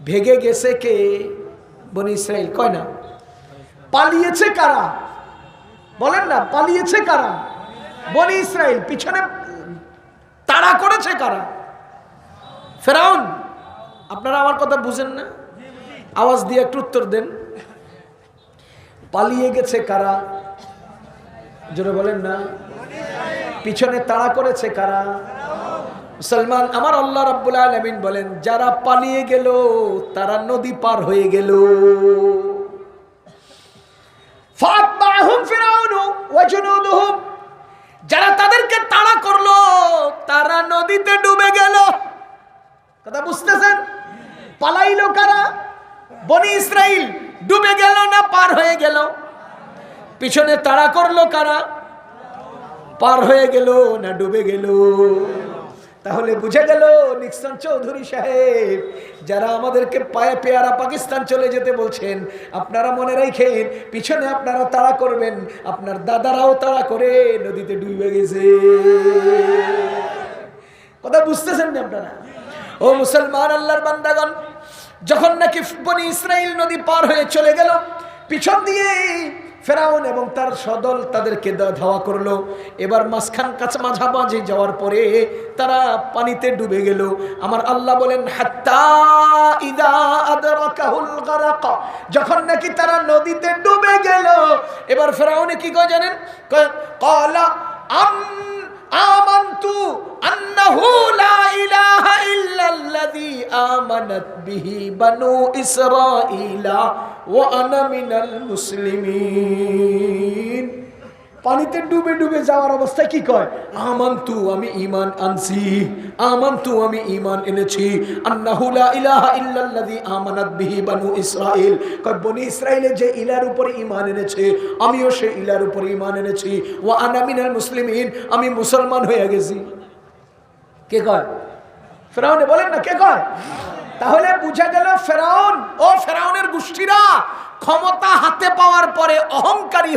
ভেগে গেছে কে? বনি ইসরাইল। কয় না? পালিয়েছে কারা? বলেন না, পালিয়েছে কারা? বনি ইসরাইল। পিছনে তাড়া করেছে কারা? ফেরাউন। আপনারা আমার কথা বুঝেন না? আওয়াজ দিয়ে একটু উত্তর দেন। পালিয়ে গেছে কারা? জোরে বলেন না। পিছনে তাড়া করেছে কারা? মুসলমান, আমার আল্লাহ রাব্বুল আলামিন বলেন, যারা পালিয়ে গেল তারা নদী পার হয়ে গেল। ফাতবাহুম ফিরআউনু ওয়া জুনুদুহুম, যারা তাদেরকে তাড়া করলো তারা নদীতে ডুবে গেল। কথা বুঝতেছেন? পালাইলো কারা? বনি ইসরাইল। ডুবে গেল না পার হয়ে গেল? পিছনে তাড়া করলো কারা? পার হয়ে গেল না ডুবে গেল? তাহলে বুঝে গেল নিক্সন চৌধুরী সাহেব যারা আমাদেরকে পায়ে পেয়ারা পাকিস্তান চলে যেতে বলছেন, আপনারা মনে রাখেন পিছনে আপনারা তাড়া করবেন, আপনার দাদারাও তাড়া করে নদীতে ডুবে গেছে। কথা বুঝতেছেন না আপনারা? ও মুসলমান, আল্লাহর বান্দাগণ, যখন নাকি বনি ইসরাইল নদী পার হয়ে চলে গেল, পিছন দিয়ে ফেরাউন এবং তার সদল তাদেরকে ধাওয়া করলো। এবার মাঝামাঝি যাওয়ার পরে তারা পানিতে ডুবে গেল। আমার আল্লাহ বলেন, হাত্তা ইযা আদরাকাহুল গারাক, যখন নাকি তারা নদীতে ডুবে গেল, এবার ফেরাউনে কি কয় জানেন? ক্বালা আমানতু আন্নাহু লা ইলাহা ইল্লাল্লাযী আমানাত বিহি বানু ইসরাঈলা ওয়া আনা মিনাল মুসলিমিন। পানিতে ডুবে ডুবে যাওয়ার অবস্থায় কি কয়? আমানতু, আমি ঈমান আনছি, আমানতু, আমি ঈমান এনেছি, আন্নাহু লা ইলাহা ইল্লাল্লাযী আমানাত বিহি বানু ইসরাঈল, কয় বনি ইসরাঈলের যে ইলার উপরে ঈমান এনেছে আমিও সেই ইলার উপরে ঈমান এনেছি, ওয়া আনা মিনাল মুসলিমিন, আমি মুসলমান হয়ে গেছি। কে কয়? ফেরাউনে। বলেন না কে কয়? তাহলে বুঝা গেল ফেরাউন ও ফেরাউনের গোষ্ঠীরা ক্ষমতা হাতে পাওয়ার পরে অহংকারী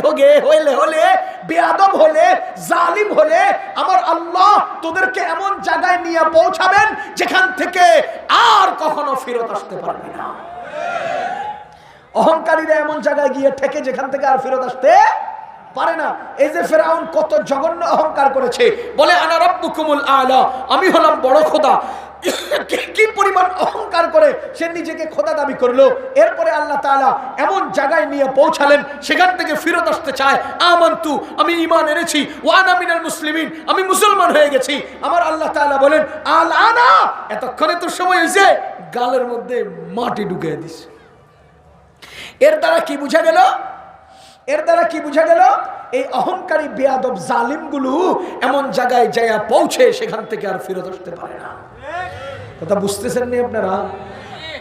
হলে বেয়াদব হলে জালিম হলে আমার আল্লাহ তোদেরকে এমন জায়গায় নিয়ে পৌঁছাবেন যেখান থেকে আর কখনো ফেরত আসতে পারবে না। অহংকারীরা এমন জায়গায় গিয়ে ঠেকে যেখান থেকে আর ফেরত আসতে পারে না। এই যে ফেরাউন কত জঘন্য অহংকার করেছে, বলে আনা রাব্বুকুমুল আলা, আমি হলাম বড় খোদা। কি পরিমাণ অহংকার করে সে নিজেকে খোদা দাবি করলো। এরপরে আল্লাহ তাআলা এমন জায়গায় নিয়ে পৌঁছালেন সেখান থেকে ফিরত আসতে চায়। আমানতু, আমি ঈমান এনেছি, ওয়া আনা মিনাল মুসলিমিন, আমি মুসলমান হয়ে গেছি। আমার আল্লাহ তাআলা বলেন, আল আনা, এতক্ষণে তো সময় হয়েছে গালের মধ্যে মাটি ঢুকিয়ে দিস। এর দ্বারা কি বোঝা গেল? এর দ্বারা কি বোঝা গেল? এই অহংকারী বেয়াদব জালিমগুলো এমন জায়গায় যায়া পৌঁছে সেখান থেকে আর ফেরত আসতে পারে না। কথা বুঝতেছেন নি আপনারা?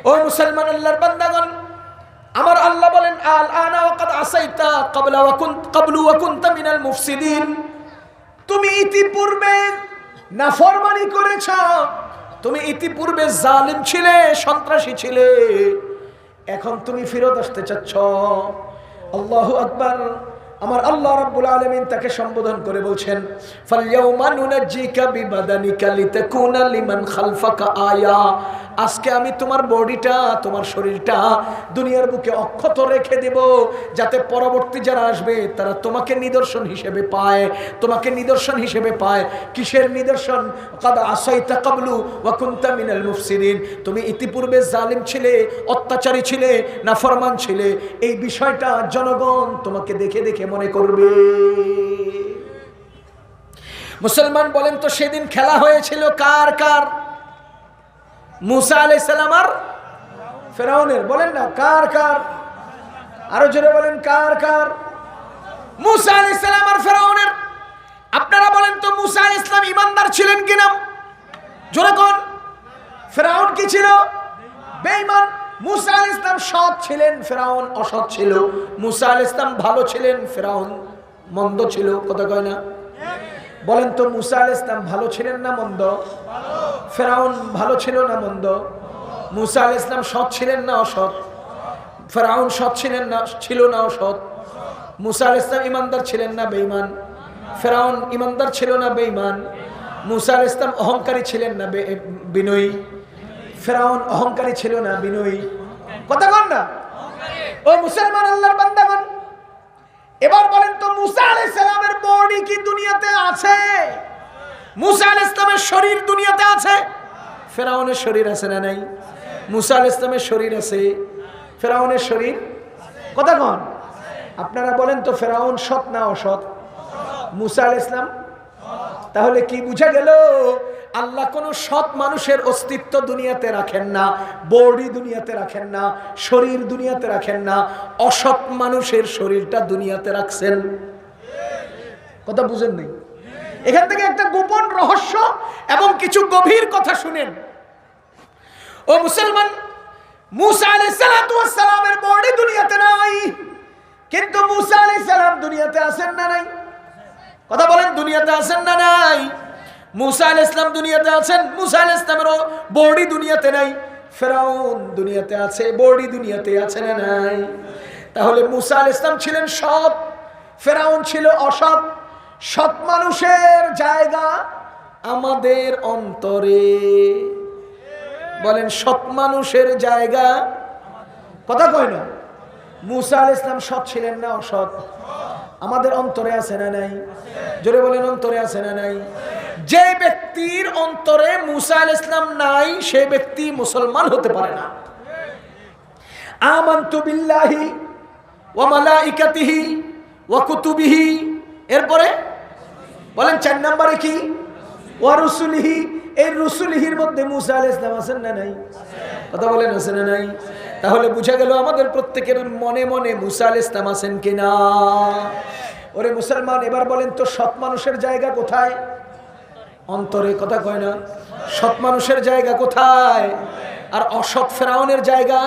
ও মুসলমান আল্লাহর বান্দাগণ, আমার আল্লাহ বলেন আল আনা ওয়াকাদ আসাইতা ক্বাবলু ওয়া কুনতা মিনাল মুফসিদিন। তুমি ইতিপূর্বে নাফরমানি করেছ, তুমি ইতিপূর্বে জালিম ছিলে, সন্ত্রাসী ছিলে, এখন তুমি ফেরত আসতে চাচ্ছ। আল্লাহু আকবার। আমার আল্লাহ রাব্বুল আলামিন তাকে সম্বোধন করে বলছেন ফালইয়াউমা নুনাজ্জিকা বিবাদানিকা লিতাকুনা লিমান খালফাকা আয়া। আজকে আমি তোমার বডিটা, তোমার শরীরটা দুনিয়ার বুকে অক্ষত রেখে দেব, যাতে পরবর্তী যারা আসবে তারা তোমাকে নিদর্শন হিসেবে পায়। তোমাকে নিদর্শন হিসেবে পায়। কিসের নিদর্শন? কাদ আসাইতা ক্বাবলু ওয়া কুনতা মিনাল মুফসিদিন। তুমি ইতিপূর্বে জালিম ছিলে, অত্যাচারী ছিলে, নাফরমান ছিলে। এই বিষয়টা জনগণ তোমাকে দেখে দেখে মনে করবে। মুসলমান বলেন তো সেদিন খেলা হয়েছিল কার কার? মুসা আলাইহিস সালাম আর ফেরাউনের। বলেন না কার কার? আরো জোরে বলেন কার কার? মুসা আলাইহিস সালাম আর ফেরাউনের। আপনারা বলেন তো মুসা আলাইহিস সালাম ঈমানদার ছিলেন কিনা? জোরে কোন? ফেরাউন কি ছিল? বেঈমান। মুসা আলাইহিস সালাম সৎ ছিলেন, ফেরাউন অসৎ ছিল। মুসা আলাইহিস সালাম ভালো ছিলেন, ফেরাউন মন্দ ছিল। কথা কয় না? বলেন তো মুসা আলাইহিস সালাম ভালো ছিলেন না মন্দ? ফেরাউন ভালো ছিল না মন্দ? মুসা আলাইহিস সালাম সৎ ছিলেন না অসৎ? ফেরাউন সৎ ছিলেন না, ছিল না অসৎ? মুসা আলাইহিস সালাম ইমানদার ছিলেন না বেঈমান? ফেরাউন ইমানদার ছিল না বেঈমান? মুসা আলাইহিস সালাম অহংকারী ছিলেন না বিনয়ী? ফেরাউন অহংকারী ছিল না বিনয়ী? কথা বল না। ও মুসলমান আল্লাহর বান্দাগণ, এবার বলেন তো মুসা আলাইহিস সালামের বডি কি দুনিয়াতে আছে? মুসা আলাইহিস সালামের শরীর দুনিয়াতে আছে? ফেরাউনের শরীর আছে না নাই? মুসা আলাইহিস সালামের শরীর আছে, ফেরাউনের শরীর? কথা কন। আপনারা বলেন তো ফেরাউন সৎ না অসৎ? মুসা আলাইহিস সালাম? তাহলে কি বুঝা গেল? আল্লাহ কোন সৎ মানুষের অস্তিত্ব দুনিয়াতে রাখেন না, বডি দুনিয়াতে রাখেন না, শরীর দুনিয়াতে রাখেন না। অসৎ মানুষের শরীরটা দুনিয়াতে রাখছেন। কথা বুঝেন নাই? এখান থেকে একটা গোপন রহস্য এবং কিছু গভীর কথা শুনেন। ও মুসলমান, মুসা আলাইহিস সালামের বডি দুনিয়াতে নাই, কিন্তু মুসা আলাইহিস সালাম দুনিয়াতে আছেন না নাই? কথা বলেন, দুনিয়াতে আছেন না নাই? মুসা আলাইহিস সালাম দুনিয়াতে আছেন, মুসা আলাইহিস সালামের বডি দুনিয়াতে নাই। ফেরাউন দুনিয়াতে আছে, বডি দুনিয়াতে আছে না নাই? তাহলে মুসা আলাইহিস সালাম ছিলেন সৎ, ফেরাউন ছিল অসৎ। সৎ মানুষের জায়গা আমাদের অন্তরে। বলেন সৎ মানুষের জায়গা? কথা কয় না। মুসা আলাইহিস সালাম সৎ ছিলেন না অসৎ? আমাদের অন্তরে আছে না নাই? জোরে বলেন অন্তরে আছে না নাই? যে ব্যক্তির অন্তরে মুসা আলাইহিস সালাম নাই, সে ব্যক্তি মুসলমান হতে পারে না। আমানতু বিল্লাহি ওয়া মালাইকাতিহি ওয়া কুতুবিহি, এরপরে বলেন 4 নম্বরে কি? ওয়া রুসুলিহি। এই রুসুলিহির মধ্যে মুসা আলাইহিস সালাম আছেন না নাই? কথা বলেন আছে না নাই? তাহলে বুঝা গেল আমাদের প্রত্যেকের মনে মনে মুসা আলাইহিস সালাম আছেন কিনা। ওরে মুসলমান, এবার বলেন তো সৎ মানুষের জায়গা কোথায়? অন্তরে। কথা কয় না। সৎ মানুষের জায়গা কোথায়? আর অসৎ ফেরাউনের জায়গা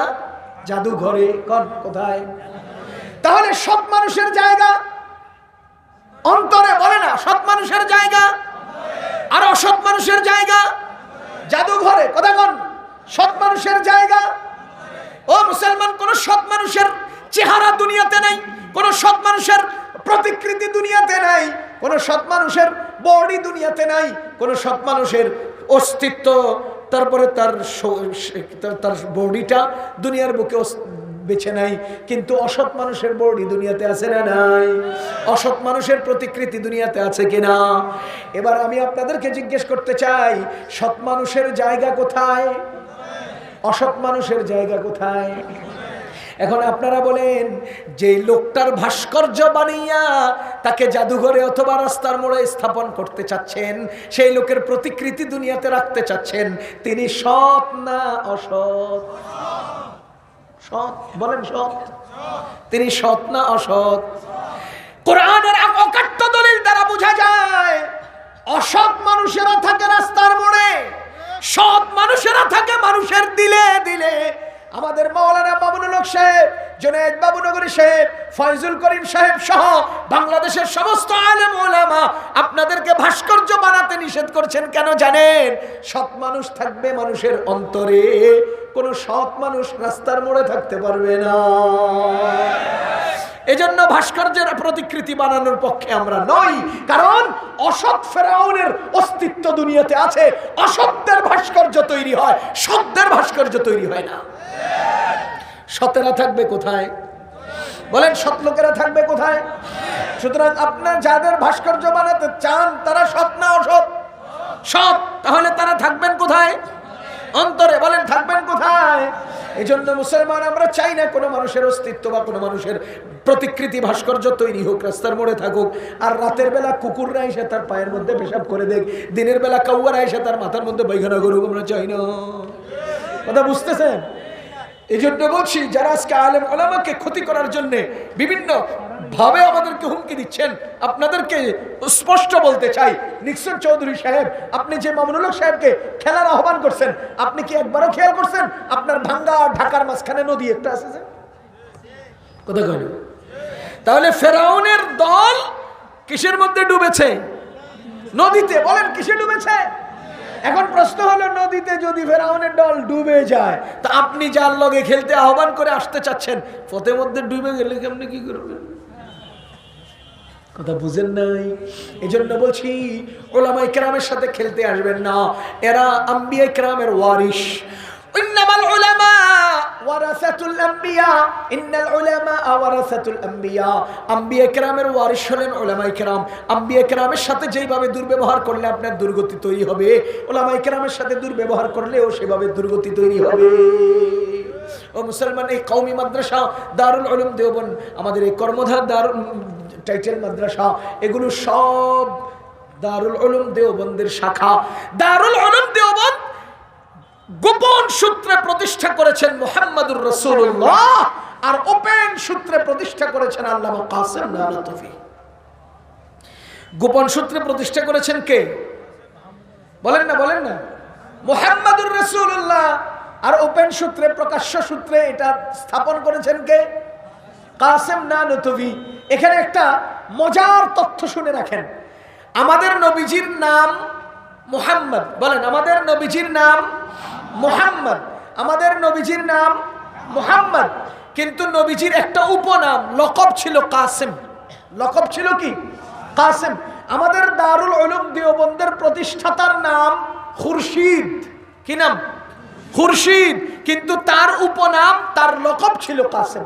জাদুঘরে। কোথায়? তাহলে সৎ মানুষের জায়গা অন্তরে। বলে না সৎ মানুষের জায়গা, আর অসৎ মানুষের জায়গা জাদুঘরে। কথা কন। সৎ মানুষের জায়গা। ও মুসলমান, কোন সৎ মানুষের চেহারা দুনিয়াতে নাই, কোন সৎ মানুষের প্রতিকৃতি দুনিয়াতে নাই, কোন সৎ মানুষের বডি দুনিয়াতে নাই, কোন সৎ মানুষের অস্তিত্ব, তারপরে তার বডিটা দুনিয়ার বুকে বেছে নাই। কিন্তু অসৎ মানুষের বডি দুনিয়াতে আছে না নাই? অসৎ মানুষের প্রতিকৃতি দুনিয়াতে আছে কিনা? এবার আমি আপনাদেরকে জিজ্ঞেস করতে চাই, সৎ মানুষের জায়গা কোথায়? অসৎ মানুষের জায়গা কোথায়? এখন আপনারা বলেন, যে লোকটার ভাস্কর্য বানাইয়া তাকে জাদুঘরে অথবা রাস্তার মোড়ে স্থাপন করতে চাচ্ছেন, সেই লোকের প্রতিকৃতি দুনিয়াতে রাখতে চাচ্ছেন, তিনি সৎ না অসৎ? সৎ, বলেন সৎ। তিনি সৎ না অসৎ? কোরআনের অকাট্য দলিল দ্বারা বোঝা যায় অসৎ মানুষেরা থাকে রাস্তার মোড়ে, সৎ মানুষেরা থাকে মানুষের দিলে দিলে। আমাদের মাওলানা মামুনুল হক সাহেব, জুনায়েদ বাবুনগরী সাহেব, ফয়জুল করিম সাহেব সহ বাংলাদেশের সমস্ত আলেম ওলামা আপনাদেরকে ভাস্কর্য বানাতে নিষেধ করছেন। কেন জানেন? সৎ মানুষ থাকবে মানুষের অন্তরে, কোন সৎ মানুষ রাস্তার মোড়ে থাকতে পারবে না। এজন্য ভাস্কর্যের প্রতিকৃতি বানানোর পক্ষে আমরা নই, কারণ অসৎ ফেরাউনের অস্তিত্ব দুনিয়াতে আছে। অসত্যের ভাস্কর্য তৈরি হয়, সত্যের ভাস্কর্য তৈরি হয় না। সতেরা থাকবে কোথায়? বলেন, সৎ লোকেরা থাকবে কোথায়? সুতরাং আপনার যাদের ভাস্কর্য বানাতে চান তারা সৎ না অসৎ? সৎ। তাহলে তারা থাকবেন কোথায়? অন্তরে। বলেন, থাকবেন কোথায়? এই জন্য মুসলমান আমরা চাই না কোনো মানুষের অস্তিত্ব বা কোনো মানুষের প্রতিকৃতি ভাস্কর্য তৈরি হোক, রাস্তার মোড়ে থাকুক। আর রাতের বেলা কুকুররা এসে তার পায়ের মধ্যে পেশাব করে দেখ, দিনের বেলা কাউয়ারা এসে তার মাথার মধ্যে পায়খানা করুক, আমরা চাই না। কথা বুঝতেছেন? এই জন্য বলছি, যারা আজকে আলেম ওলামাকে ক্ষতি করার জন্য বিভিন্ন ভাবে আমাদেরকে হুমকি দিচ্ছেন, আপনাদেরকে স্পষ্ট বলতে চাই, নিক্সন চৌধুরী সাহেব, আপনি যে মামুনুল হক সাহেবকে খেলার আহ্বান করছেন, আপনি কি একবারও খেয়াল করছেন আপনার ভাঙ্গা ঢাকার মাঝখানে নদী একটা আছে? কথা কই? তাহলে ফেরাউনের দল কিসের মধ্যে ডুবেছে? নদীতে। বলেন, কিসে ডুবেছে? এখন প্রশ্ন হলো, নদীতে যদি ফেরাউনের দল ডুবে যায়, তা আপনি যার লগে খেলতে আহ্বান করে আসতে চাচ্ছেন, পথের মধ্যে ডুবে গেলে কেমনে কি করবেন? কথা বুঝেন নাই? এই জন্য বলছি, উলামায়ে কেরামের সাথে খেলতে আসবেন না। এরা আম্বিয়া কেরামের ওয়ারিস। ইন্নামাল উলামা ওয়ারাসাতুল আম্বিয়া, ইন্নাল উলামা ওয়ারাসাতুল আম্বিয়া। আম্বিয়া কেরামের ওয়ারিস হলেন উলামায়ে কেরাম। আম্বিয়া কেরামের সাথে যেইভাবে দুর্ব্যবহার করলে আপনার দুর্গতি তৈরি হবে, উলামায়ে কেরামের সাথে দুর্ব্যবহার করলেও সেভাবে দুর্গতি তৈরি হবে। ও মুসলমান, এই কওমি মাদ্রাসা, দারুল উলুম দেওবন্দ, আমাদের এই কর্মধার দারুল টাইটেল মাদ্রাসা, এগুলো সব দারুল উলুম দেওবন্দের শাখা। দারুল উলুম দেওবন্দ গোপন সূত্রে প্রতিষ্ঠা করেছেন মুহাম্মদুর রাসূলুল্লাহ, আর ওপেন সূত্রে প্রতিষ্ঠা করেছেন আল্লামা কাসেম নানতুফি। গোপন সূত্রে প্রতিষ্ঠা করেছেন কে? বলেন না, বলেন না। মুহাম্মদুর রাসূলুল্লাহ। আর ওপেন সূত্রে, প্রকাশ্য সূত্রে এটা স্থাপন করেছেন কে? কাসেম নানতুফি। এখানে একটা মজার তথ্য শুনে রাখেন। আমাদের নবীজির নাম মুহাম্মদ। বলেন, আমাদের নবীজির নাম মুহাম্মদ। আমাদের নবীজির নাম মুহাম্মদ, কিন্তু নবীজির একটা উপনাম, লকব ছিল কাসেম। লকব ছিল কি? কাসেম। আমাদের দারুল উলুম দেওবন্দের প্রতিষ্ঠাতার নাম খুরশিদ। কি নাম? খুরশিদ। কিন্তু তার উপনাম, তার লকব ছিল কাসেম।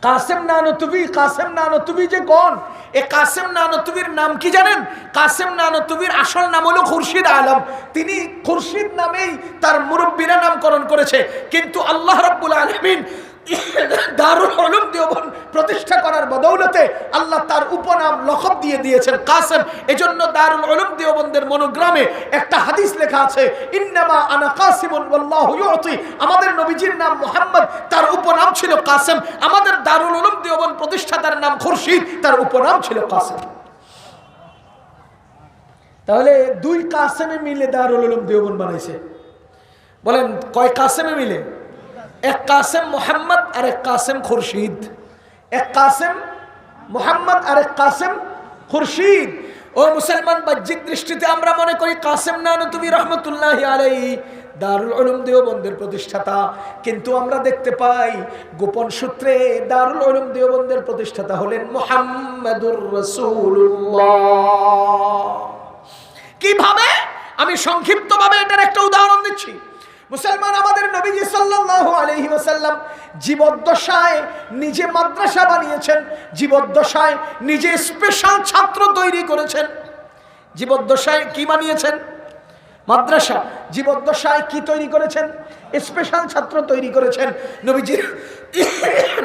কাসেম নানতুফি। কাসেম নানতুফি যে কোন? এই কাসেম নানতুফির নাম কি জানেন? কাসেম নানতুফির আসল নাম হলো খুরশিদ আলম। তিনি খুরশিদ নামেই তার মুরব্বীরা নামকরণ করেছে, কিন্তু আল্লাহ রাব্বুল আলামিন দারুল উলুম দেওবন্দ প্রতিষ্ঠা করার বদৌলতে আল্লাহ তার উপনাম লকব দিয়ে দিয়েছেন কাসেম। এজন্য দারুল উলুম দেওবন্দের মনোগ্রামে একটা হাদিস লেখা আছে, ইন্নামা আনা কাসিমুন ওয়াল্লাহু ইউতি। আমাদের নবীজির নাম মুহাম্মদ, তার উপনাম ছিল কাসেম। আমাদের দারুল উলুম দেওবন্দ প্রতিষ্ঠাতার নাম খুরশিদ, তার উপনাম ছিল কাসেম। তাহলে দুই কাসেমে মিলে দারুল উলুম দেওবন্দ বানাইছে। বলেন, কয় কাসেমে মিলে? এক কাসেম মুহাম্মদ আর এক কাসেম খুরশিদ। এক কাসেম মুহাম্মদ আর এক কাসেম খুরশিদ। ও মুসলমান, বাহ্যিক দৃষ্টিতে আমরা মনে করি কাসেম নানতুফি রহমতুল্লাহি আলাইহি দারুল উলুম দেওবন্দের প্রতিষ্ঠাতা, কিন্তু আমরা দেখতে পাই গোপন সূত্রে দারুল উলুম দেওবন্দের প্রতিষ্ঠাতা হলেন মুহাম্মাদুর রাসূলুল্লাহ। কিভাবে? আমি সংক্ষিপ্তভাবে এটার একটা উদাহরণ দিচ্ছি। মুসলমান, আমাদের নবীজি সাল্লাল্লাহু আলাইহি ওয়াসাল্লাম জীবদ্দশায় নিজে মাদ্রাসা বানিয়েছেন, জীবদ্দশায় নিজে স্পেশাল ছাত্র তৈরি করেছেন। জীবদ্দশায় কি বানিয়েছেন? মাদ্রাসা জীবদ্দশায় কি তৈরি করেছেন? স্পেশাল ছাত্র তৈরি করেছেন।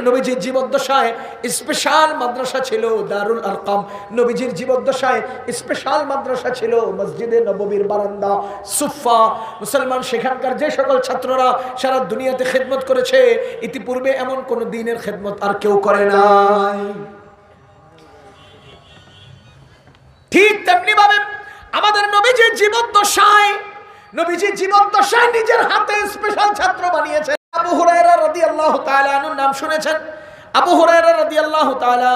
নবীজির জীবদ্দশায় স্পেশাল মাদ্রাসা ছিল দারুল আরকাম। নবীজির জীবদ্দশায় স্পেশাল মাদ্রাসা ছিল মসজিদে নববীর বারান্দা, সুফা। মুসলমান সেখানকার যে সকল ছাত্ররা সারা দুনিয়াতে খেদমত করেছে, ইতিপূর্বে এমন কোন দিনের খেদমত আর কেউ করে নাই। ঠিক তেমনি ভাবে আমাদের নবীজির জীবদ্দশায় নিজের হাতে স্পেশাল ছাত্র বানিয়েছেন। আবু হুরায়রা রাদিয়াল্লাহু তাআলা আনহুর নাম শুনেছেন? আবু হুরায়রা রাদিয়াল্লাহু তাআলা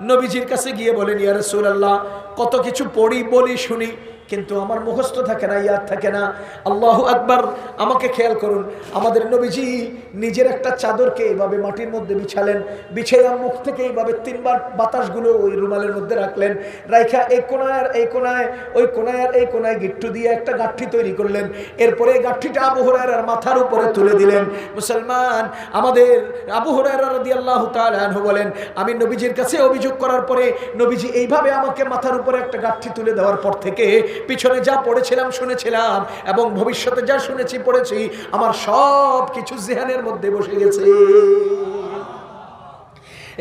নবীজির কাছে গিয়ে বলেন, ইয়া রাসূলুল্লাহ, কত কিছু পড়ি বলি শুনি, কিন্তু আমার মুখস্থ থাকে না, ইয়াদ থাকে না। আল্লাহু আকবার। আমাকে খেয়াল করুন, আমাদের নবীজি নিজের একটা চাদরকে এইভাবে মাটির মধ্যে বিছালেন, বিছাইয়া মুখ থেকে এইভাবে 3 বার বাতাসগুলো ওই রুমালের মধ্যে রাখলেন, রাইখা এই কোনায় আর এই কোনায়, ওই কোনায় আর এই কোনায় গিট্টু দিয়ে একটা গাঁঠি তৈরি করলেন। এরপরে এই গাঁঠিটা আবু হুরায়রার মাথার উপরে তুলে দিলেন। মুসলমান, আমাদের আবু হুরায়রা রাদিয়াল্লাহু তাআলা আনহু বলেন, আমি নবীজির কাছে অভিযোগ করার পরে নবীজি এইভাবে আমাকে মাথার উপরে একটা গাঁঠি তুলে দেওয়ার পর থেকে পিছনে যা পড়েছিলাম শুনেছিলাম এবং ভবিষ্যতে যা শুনেছি পড়েছি, আমার সব কিছু জিহানের মধ্যে বসে গেছে।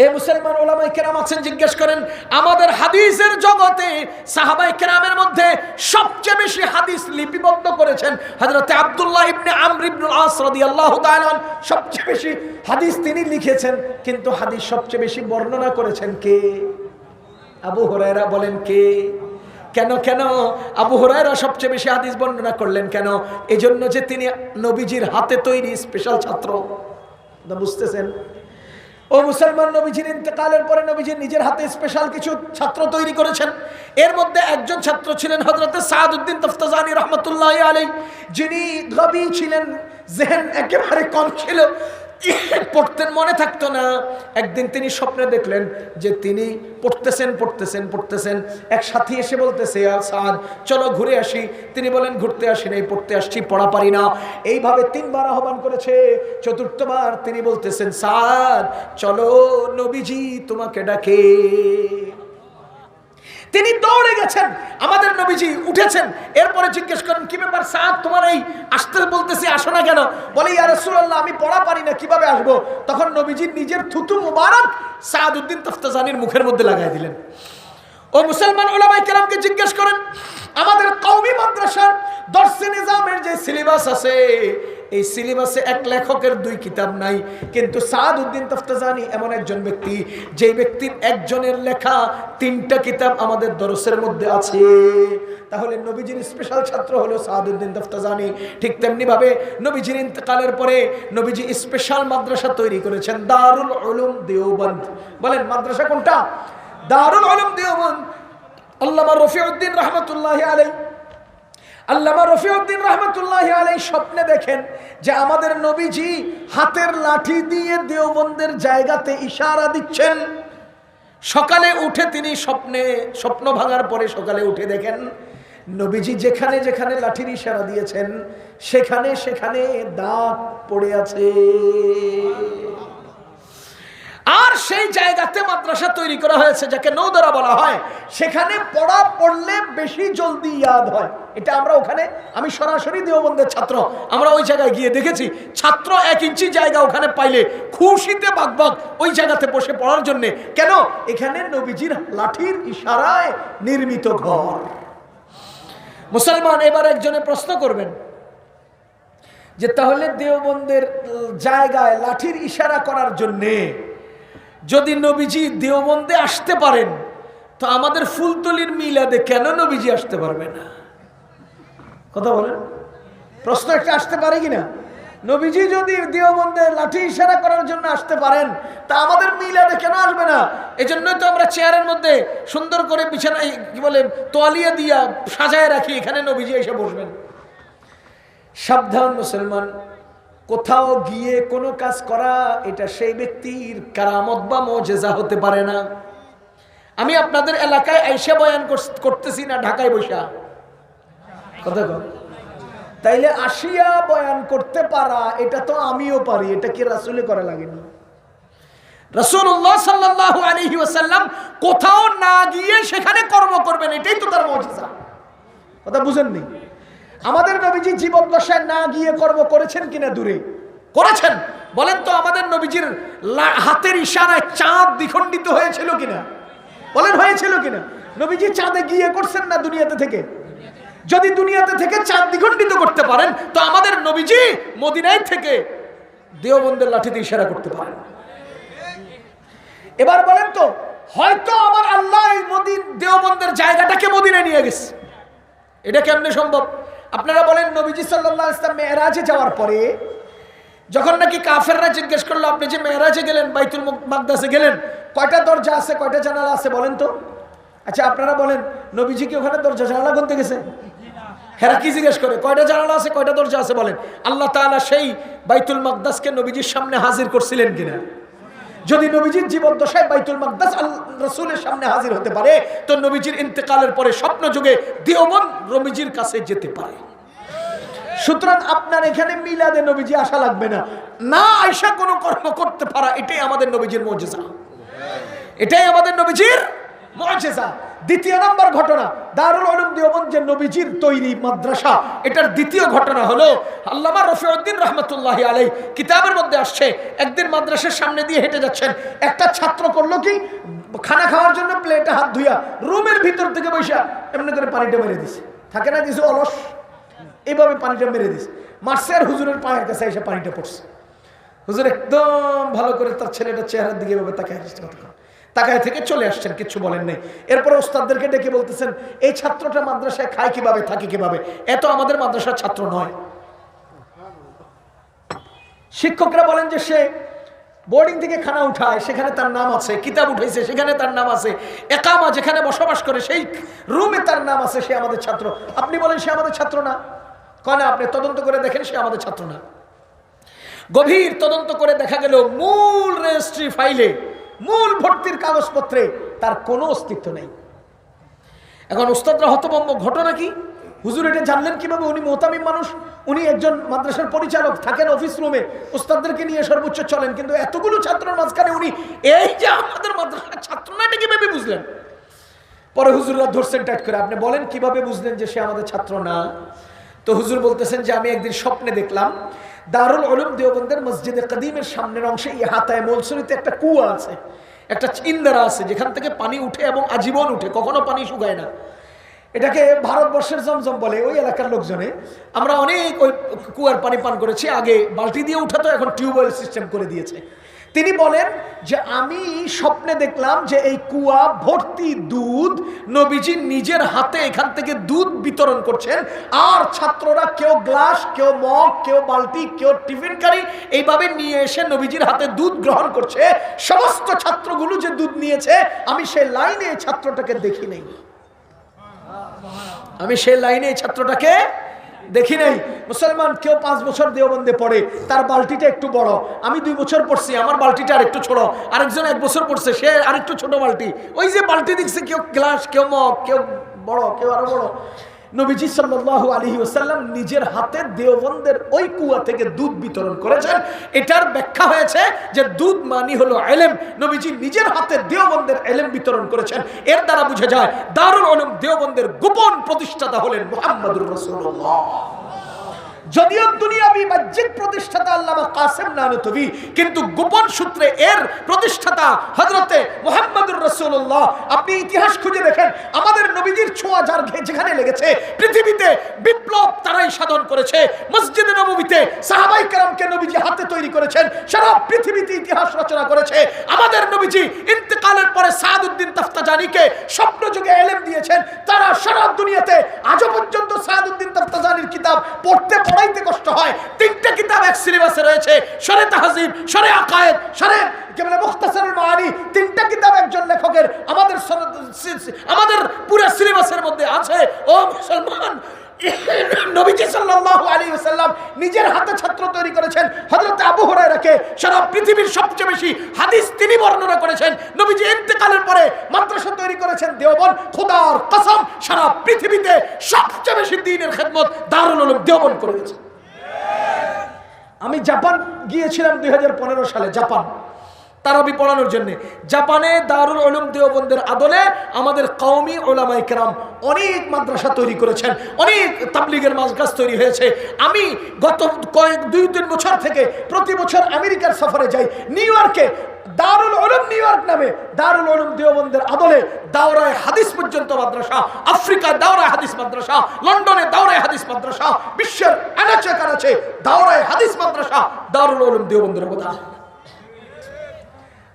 এই মুসলমান ওলামায়ে কেরাম আছেন, জিজ্ঞেস করেন আমাদের হাদিসের জগতে সাহাবায়ে কেরামের মধ্যে সবচেয়ে বেশি হাদিস লিপিবদ্ধ করেছেন হযরত আব্দুল্লাহ ইবনে আমর ইবনে আস রাদিয়াল্লাহু তাআলা। সবচেয়ে বেশি হাদিস তিনি লিখেছেন, কিন্তু হাদিস সবচেয়ে বেশি বর্ণনা করেছেন কে? আবু হুরায়রা। বলেন কে? কেন আবু হুরায়রা সবচেয়ে বেশি হাদিস বর্ণনা করলেন কেন? এজন্য যে তিনি নবীজির হাতে তৈরি স্পেশাল ছাত্র। বুঝতেছেন? ও মুসলমান, নবীজির ইন্তেকালের পরে নবীজি নিজের হাতে স্পেশাল কিছু ছাত্র তৈরি করেছেন। এর মধ্যে একজন ছাত্র ছিলেন হযরত সাদউদ্দিন তফতাজানি রাহমাতুল্লাহি আলাইহি, যিনি গবী ছিলেন, জেহেন একেবারে কম ছিল, পড়তেন মনে থাকতো না। একদিন তিনি স্বপ্নে দেখলেন যে তিনি পড়তেছেন। এক সাথী এসে বলতেছে, সাদ চলো ঘুরে আসি। তিনি বলেন, ঘুরতে আসি নাই, পড়তে আসছি, পড়া পারি না। এইভাবে 3 বার আহ্বান করেছে। চতুর্থবার তিনি বলতেছেন, সাদ চলো, নবীজি তোমাকে ডাকে। তিনি দৌড়ে গেছেন, আমাদের নবীজি উঠেছেন। এরপরে জিজ্ঞেস করেন, কি ব্যাপার সাদ, তোমার এই আসতে বলতেছি, আসো না কেন? বলে, ইয়া রাসূলুল্লাহ, আমি পড়া পারি না, কিভাবে আসবো? তখন নবীজি নিজের থুতু মুবারক সাদউদ্দিন তফতাজানির মুখের মধ্যে লাগাই দিলেন। ও মুসলমান উলামায়ে কেরামকে জিজ্ঞেস করেন, আমাদের কওমি মাদ্রাসার দর্সে নিজামের যে সিলেবাস আছে, এই সিলেবাসে এক লেখকের 2 কিতাব নাই, কিন্তু সাদউদ্দিন তফতাজানি এমন একজন ব্যক্তি, যে ব্যক্তির একজনের লেখা 3টা কিতাব আমাদের দরসের মধ্যে আছে। তাহলে নবীজির স্পেশাল ছাত্র হলো সাদউদ্দিন তফতাজানি। ঠিক তেমনি ভাবে নবীজির ইন্তেকালের পরে নবীজি স্পেশাল মাদ্রাসা তৈরি করেছেন, দারুল উলুম দেওবন্দ। বলেন মাদ্রাসা কোনটা? দারুল উলুম দেওবন্দ। আল্লামা রফিউদ্দিন রাহমাতুল্লাহি আলাইহি, স্বপ্নে দেখেন যে আমাদের নবীজি হাতের লাঠি দিয়ে দেওবন্দের জায়গাতে ইশারা দিচ্ছেন। সকালে উঠে তিনি স্বপ্ন ভাঙার পরে সকালে উঠে দেখেন নবীজি যেখানে যেখানে লাঠির ইশারা দিয়েছেন সেখানে সেখানে দাগ পড়ে আছে। আর সেই জায়গাতে মাদ্রাসা তৈরি করা হয়েছে যাকে নৌদরা বলা হয়। সেখানে পড়লে বেশি জলদি ইয়াদ হয়। এটা আমরা ওখানে, আমি সরাসরি দেওবন্দের ছাত্র, আমরা ওই জায়গায় গিয়ে দেখেছি ছাত্র 1 ইঞ্চি জায়গা ওখানে পাইলে খুশিতে বাগবাগ ওই জায়গাতে বসে পড়ার জন্য। কেন? এখানে নবীজির লাঠির ইশারায় নির্মিত ঘর। মুসলমান, এবার একজনে প্রশ্ন করবেন যে তাহলে দেওবন্দের জায়গায় লাঠির ইশারা করার জন্যে যদি নবীজি দেওবন্দে আসতে পারেন, তো আমাদের ফুলতলির মিলাদে কেন নবীজি আসতে পারবে না? কথা বলেন, প্রশ্ন একটা আসতে পারে কিনা? নবীজি যদি দেওবন্দে লাঠি ইশারা করার জন্য আসতে পারেন, তা আমাদের মিলাদে কেন আসবে না? এজন্যই তো আমরা চেয়ারের মধ্যে সুন্দর করে বিছানায় কি বলে তোয়ালিয়া দিয়া সাজায় রাখি, এখানে নবীজি এসে বসবেন। সাবধান মুসলমান, কোথাও গিয়ে কোনো কাজ করা এটা সেই ব্যক্তির কারামত বা মুজিজা হতে পারে না। আমি আপনাদের এলাকায় আইসা বয়ান করতেছি না ঢাকায় বসা, কথা কন। তাইলে আসিয়া বয়ান করতে পারা এটা তো আমিও পারি, এটা কি রাসূলে করা লাগেনি? রাসূলুল্লাহ সাল্লাল্লাহু আলাইহি ওয়াসাল্লাম কোথাও না গিয়ে সেখানে কর্ম করবেন, এটাই তো তার মুজিজা। কথা বুঝেননি? আমাদের নবীজি জীবদ্দশায় না গিয়ে কর্ম করেছেন কিনা দূরে করেছেন? বলেন তো আমাদের নবীজির হাতের ইশারায় চাঁদ দ্বিখণ্ডিত হয়েছিল কিনা? বলেন হয়েছিল কিনা? নবীজি চাঁদে গিয়ে করছেন না দুনিয়াতে থেকে? যদি দুনিয়াতে থেকে চাঁদ দ্বিখণ্ডিত করতে পারেন তো আমাদের নবীজি মদিনায় থেকে দেওবন্দের লাঠিতে ইশারা করতে পারেন। এবার বলেন তো হয়তো আমার আল্লাহ দেওবন্দের জায়গাটাকে মদিনায় নিয়ে গেছে, এটা কেমনে সম্ভব? আপনারা বলেন নবীজি সাল্লাল্লাহু আলাইহি ওয়াসাল্লাম মেরাজে যাওয়ার পরে যখন নাকি কাফেররা জিজ্ঞেস করলো আপনি যে মেরাজে গেলেন, বাইতুল মাকদাসে গেলেন, কয়টা দরজা আছে, কয়টা জানালা আছে বলেন তো? আচ্ছা আপনারা বলেন নবীজি কি ওখানে দরজা জানালা গুনতে গেছে? হেরা কি জিজ্ঞেস করে কয়টা জানালা আছে, কয়টা দরজা আছে? বলেন আল্লাহ তাআলা সেই বাইতুল মাকদাসকে নবীজির সামনে হাজির করছিলেন কিনা? যদি নবীজির জীবদ্দশায় বাইতুল মাকদাস রাসূলের সামনে হাজির হতে পারে তো নবীজির ইন্তেকালের পরে স্বপ্ন যুগে দেওবন্দ নবীজির কাছে যেতে পারে। সুতরাং আপনার এখানে মিলাদে নবীজি আসা লাগবে না, না আয়সা কোনো কর্ম করতে পারা, এটাই আমাদের নবীজির মুজিজা, এটাই আমাদের নবীজির মুজিজা। দ্বিতীয় নম্বর ঘটনা, দারুল উলুম দেওবন্দ যে নবীজির তৈরি মাদ্রাসা, এটার দ্বিতীয় ঘটনা হলো আল্লামা রফিউদ্দিন রাহমাতুল্লাহি আলাইহি কিতাবের মধ্যে আসছে, একদিন মাদ্রাসার সামনে দিয়ে হেঁটে যাচ্ছেন, একটা ছাত্র করলো কি খানা খাওয়ার জন্য প্লেটে হাত ধুইয়া রুমের ভিতর থেকে বসে এমনি করে পানিটা মেরে দিছে, থাকে না কিছু অলস, এইভাবে পানিটা মেরে দিছে, মারছে আর হুজুরের পায়ের কাছে এসে পানিটা পড়ছে। হুজুর একদম ভালো করে তার ছেলেটার চেহারার দিকে এভাবে তাকায় থেকে চলে আসছেন, কিছু বলেন নাই। এরপরে ওস্তাদদেরকে ডেকে বলতেছেন এই ছাত্রটা মাদ্রাসায় খায় কিভাবে, থাকে কিভাবে, এত আমাদের মাদ্রাসার ছাত্র নয়। শিক্ষকরা বলেন যে সে বোর্ডিং থেকে খানা উঠায়, সেখানে তার নাম আছে, কিতাব উঠাইছে সেখানে তার নাম আছে, একামা যেখানে বসবাস করে সেই রুমে তার নাম আছে, সে আমাদের ছাত্র। আপনি বলেন সে আমাদের ছাত্র না? কয় না, আপনি তদন্ত করে দেখেন সে আমাদের ছাত্র না। গভীর তদন্ত করে দেখা গেল মূল রেজিস্ট্রি ফাইলে, মূল ভর্তির কাগজপত্রে তার কোনো অস্তিত্ব নেই। এখন উস্তাদরা হতভম্ব, ঘটনা কি? হুজুর এটা জানলেন কিভাবে? উনি মোহতামিম মানুষ, উনি একজন মাদ্রাসার পরিচালক, থাকেন অফিস রুমে, উস্তাদদেরকে নিয়ে সর্বোচ্চ চলেন, কিন্তু এতগুলো ছাত্রের মাঝখানে উনি এই যে আমাদের মাদ্রাসার ছাত্র না, এটা কিভাবে বুঝলেন? পরে হুজুররা ধরছেন টাইট করে, আপনি বলেন কিভাবে বুঝলেন যে সে আমাদের ছাত্র না? তো হুজুর বলতেছেন যে আমি একদিন স্বপ্নে দেখলাম দারুল উলুম দেওবন্দের মসজিদে কদিমের সামনের অংশে ইহাতায় মলসুরিতে একটা কুয়া আছে, একটা ইন্দারা আছে যেখান থেকে পানি উঠে এবং আজীবন উঠে, কখনো পানি শুকায় না। এটাকে ভারতবর্ষের জমজম বলে ওই এলাকার লোকজনে। আমরা অনেক ওই কুয়ার পানি পান করেছি, আগে বালতি দিয়ে উঠাতো, এখন টিউবওয়েল সিস্টেম করে দিয়েছে। তিনি বলেন যে আমি স্বপ্নে দেখলাম যে এই কুয়া ভর্তি দুধ, নবীজি নিজের হাতে এখান থেকে দুধ বিতরণ করছেন, আর ছাত্ররা কেউ গ্লাস, কেউ মগ, কেউ বালতি, কেউ টিফিন কারি এইভাবে নিয়ে এসে নবীজির হাতে দুধ গ্রহণ করছে। সমস্ত ছাত্রগুলো যে দুধ নিয়েছে আমি সেই লাইনে এই ছাত্রটাকে দেখি নাই, আমি সেই লাইনে এই ছাত্রটাকে দেখি নাই। মুসলমান কেউ 5 বছর দেওবন্দে পড়ে, তার বালতিটা একটু বড়, আমি 2 বছর পড়ছি, আমার বালতিটা আরেকটু ছোট, আরেকজন 1 বছর পড়ছে, সে আরেকটু ছোট বালতি, ওই যে বালতি দেখছে কেউ গ্লাস, কেউ মগ, কেউ বড়, কেউ আরো বড়। নবীজি সাল্লাল্লাহু আলাইহি ওয়াসাল্লাম নিজের হাতে দেওবন্দের ওই কুয়া থেকে দুধ বিতরণ করেছেন। এটার ব্যাখ্যা হয়েছে যে দুধ মানি হলো ইলম, নবীজি নিজের হাতে দেওবন্দের ইলম বিতরণ করেছেন। এর দ্বারা বোঝা যায় দারুল উলুম দেওবন্দের গোপন প্রতিষ্ঠাতা হলেন মুহাম্মদুর রাসূলুল্লাহ। যদিও দুনিয়াবি বাহ্যিক প্রতিষ্ঠাতা আল্লামা কাসেম নানতবী, কিন্তু গোপন সূত্রে এর প্রতিষ্ঠাতা হযরতে মুহাম্মদুর রাসূলুল্লাহ। আপনি ইতিহাস খুঁজে দেখেন, আমাদের নবীজির ছোঁয়া যার যেখানে লেগেছে পৃথিবীতে বিপ্লব তারাই সাধন করেছে। মসজিদে নববীতে সাহাবায়ে কেরামকে নবীজি হাতে তৈরি করেছেন, সারা পৃথিবীতে ইতিহাস রচনা করেছে। আমাদের নবীজি ইন্তেকালের পরে সাদউদ্দিন তাফতাজানিকে স্বপ্ন যুগে ইলম দিয়েছেন, তারা সারা দুনিয়াতে আজও পর্যন্ত সাদউদ্দিন তাফতাজানির কিতাব পড়তে কষ্ট হয়। 3টা কিতাব এক সিলেবাসে রয়েছে, শরে তাহজিব, শরে আকায়েদ, শরে কেবল মুখতাসারুল মাআনি, 3টা কিতাব একজন লেখকের আমাদের পুরো সিলেবাসের মধ্যে আছে। ও মুসলমান, নবীজি সাল্লাল্লাহু আলাইহি ওয়াসাল্লাম নিজের হাতে ছাত্র তৈরি করেছেন। হযরত আবু হুরায়রাকে সারা পৃথিবীর সবচেয়ে বেশি হাদিস তিনি বর্ণনা করেছেন। নবীজি ইন্তেকালের পরে মাদ্রাসা তৈরি করেছেন দেওবন্দ। খোদার কসম, সারা পৃথিবীতে সবচেয়ে বেশি দ্বীনের খেদমত দারুল উলুম দেওবন্দ করেছে। আমি জাপান গিয়েছিলাম 2015 সালে। জাপান তারাবি পড়ানোর জন্য। জাপানে দারুল উলুম দেওবন্দের আদলে আমাদের কওমি উলামায়ে কেরাম অনেক মাদ্রাসা তৈরি করেছেন, অনেক তাবলীগের মাদ্রাস তৈরি হয়েছে। আমি গত দুই তিন বছর থেকে প্রতি বছর আমেরিকার সফরে যাই। নিউ ইয়র্কে দারুল উলুম নিউ ইয়র্ক নামে দারুল উলুম দেওবন্দের আদলে দাওরায়ে হাদিস পর্যন্ত মাদ্রাসা, আফ্রিকায় দাওরায়ে হাদিস মাদ্রাসা, লন্ডনে দাওরায়ে হাদিস মাদ্রাসা, বিশ্বের আনাচে কানাচে দাওরায়ে হাদিস মাদ্রাসা দারুল উলুম দেওবন্দের অবদান।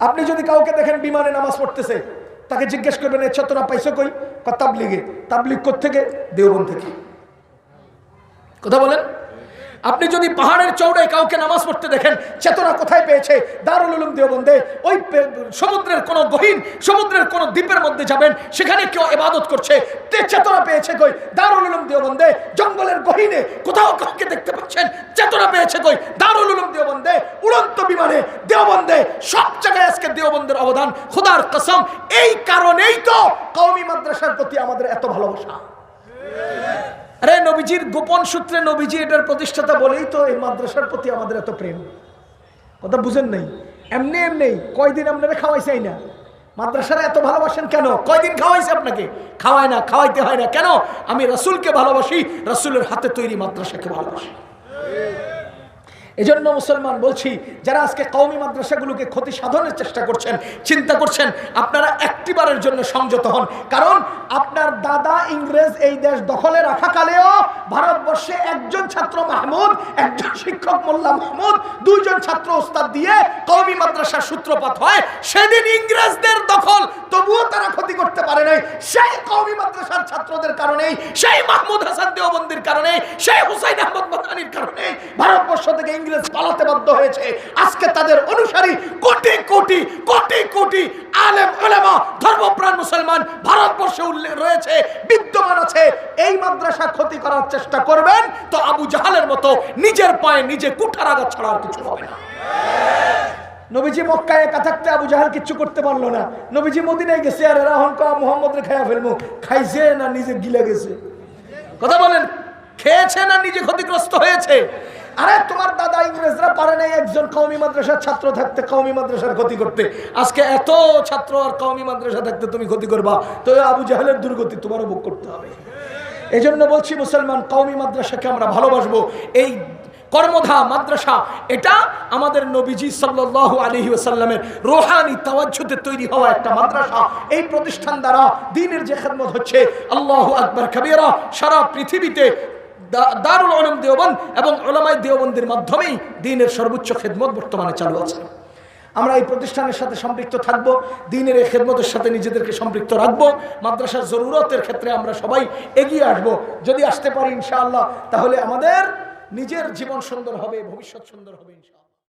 আপনি যদি কাউকে দেখেন বিমানে নামাজ পড়তেছে, তাকে জিজ্ঞেস করবেন এ চেতনা পাইছো কই? তাবলীগে। তাবলীগ কোত্থেকে? দেওবন্দ থেকে। কথা বলেন। আপনি যদি পাহাড়ের চৌড়ায় কাউকে নামাজ পড়তে দেখেন, চেতনা কোথায় পেয়েছে? দারুল উলুম দেওবন্দে। ওই সমুদ্রের কোন গহীন সমুদ্রের কোন দ্বীপের মধ্যে যাবেন, সেখানে কেউ ইবাদত করছে, তে চেতনা পেয়েছে কই? দারুল উলুম দেওবন্দে। জঙ্গলের গহীনে কোথাও কাউকে দেখতে পাচ্ছেন, চেতনা পেয়েছে কই? দারুল উলুম দেওবন্দে। উড়ন্ত বিমানে দেওবন্দে। সব জায়গায় আজকে দেওবন্দের অবদান। খোদার কসম, এই কারণেই তো কওমি মাদ্রাসার প্রতি আমাদের এত ভালোবাসা। আরে নবীজির গোপন সূত্রে নবীজি এটার প্রতিষ্ঠাতা বলেই তো এই মাদ্রাসার প্রতি আমাদের এত প্রেম। কথা বুঝেন নাই? এমনি এমনি কয়দিন আপনারা খাওয়াইছাই না, মাদ্রাসারা এত ভালোবাসেন কেন? কয়দিন খাওয়াইছে আপনাকে? খাওয়ায় না, খাওয়াইতে হয় না কেন? আমি রাসূলকে ভালোবাসি, রাসূলের হাতে তৈরি মাদ্রাসাকে ভালোবাসি। এজন্য মুসলমান বলছি, যারা আজকে কওমি মাদ্রাসাগুলোকে ক্ষতি সাধনের চেষ্টা করছেন, চিন্তা করছেন, আপনারা একটিবারের জন্য সংযত হন। কারণ আপনার দাদা ইংরেজ এই দেশ দখলে রাখাকালেও ভারতবর্ষে একজন ছাত্র মাহমুদ, একজন শিক্ষক মোল্লা মাহমুদ, দুইজন ছাত্র ওস্তাদ দিয়ে কওমি মাদ্রাসার সূত্রপাত হয়। সেদিন ইংরেজদের দখল, তবুও তারা ক্ষতি করতে পারে নাই। সেই কওমি মাদ্রাসার ছাত্রদের কারণেই, সেই মাহমুদ হাসান দেওবন্দির কারণে, সেই হুসাইন আহমদ মাদানির কারণে ভারতবর্ষ থেকে ইংরেজ পালাতে বাধ্য হয়েছে। আজকে তাদের অনুসারী কোটি কোটি কোটি কোটি আলেম উলামা ধর্মপ্রাণ মুসলমান ভারতবর্ষে রয়েছে, বিদ্যমান আছে। এই মাদ্রাসা ক্ষতি করার চেষ্টা করবেন তো আবু জাহালের মতো নিজের পায়ে নিজে কুঠার আঘাত ছাড়া আর কিছু হবে না। নবীজি মক্কায় একা থাকতে আবু জাহাল কিচ্ছু করতে পারলো না। নবীজি মদিনায় গেছে, আর এরা হন মুহাম্মদরে খাইয়া ফেলবো। খাইছে না নিজে গিলে গেছে? কথা বলেন। খেয়েছে না নিজে ক্ষতিগ্রস্ত হয়েছে? আরে তোমার দাদা ইংরেজরা পারে নাই একজন কওমি মাদ্রাসার ছাত্র থাকতে কওমি মাদ্রাসার ক্ষতি করতে। আজকে এত ছাত্র আর কওমি মাদ্রাসা থাকতে তুমি ক্ষতি করবা, তো আবু জাহেলের দুর্গতি তোমারও ভোগ করতে হবে। এই জন্য বলছি মুসলমান, কওমি মাদ্রাসাকে আমরা ভালোবাসবো। এই কর্মধা মাদ্রাসা, এটা আমাদের নবীজি সাল্লাল্লাহু আলাইহি ওয়াসাল্লামের রূহানি তাওয়াজ্জুতে তৈরি হওয়া একটা মাদ্রাসা। এই প্রতিষ্ঠান দ্বারা দ্বীনের যে খেদমত হচ্ছে, আল্লাহু আকবার কাবীরা, সারা পৃথিবীতে দারুল উলুম দেওবন্দ এবং উলামায়ে দেওবন্দের মাধ্যমেই দ্বীনের সর্বোচ্চ খেদমত বর্তমানে চালু আছে। আমরা এই প্রতিষ্ঠানের সাথে সম্পৃক্ত থাকব, দ্বীনের এই খেদমতের সাথে নিজেদেরকে সম্পৃক্ত রাখব। মাদ্রাসার জরুরতের ক্ষেত্রে আমরা সবাই এগিয়ে আসব। যদি আসতে পারি ইনশাআল্লাহ, তাহলে আমাদের নিজের জীবন সুন্দর হবে, ভবিষ্যৎ সুন্দর হবে ইনশাআল্লাহ।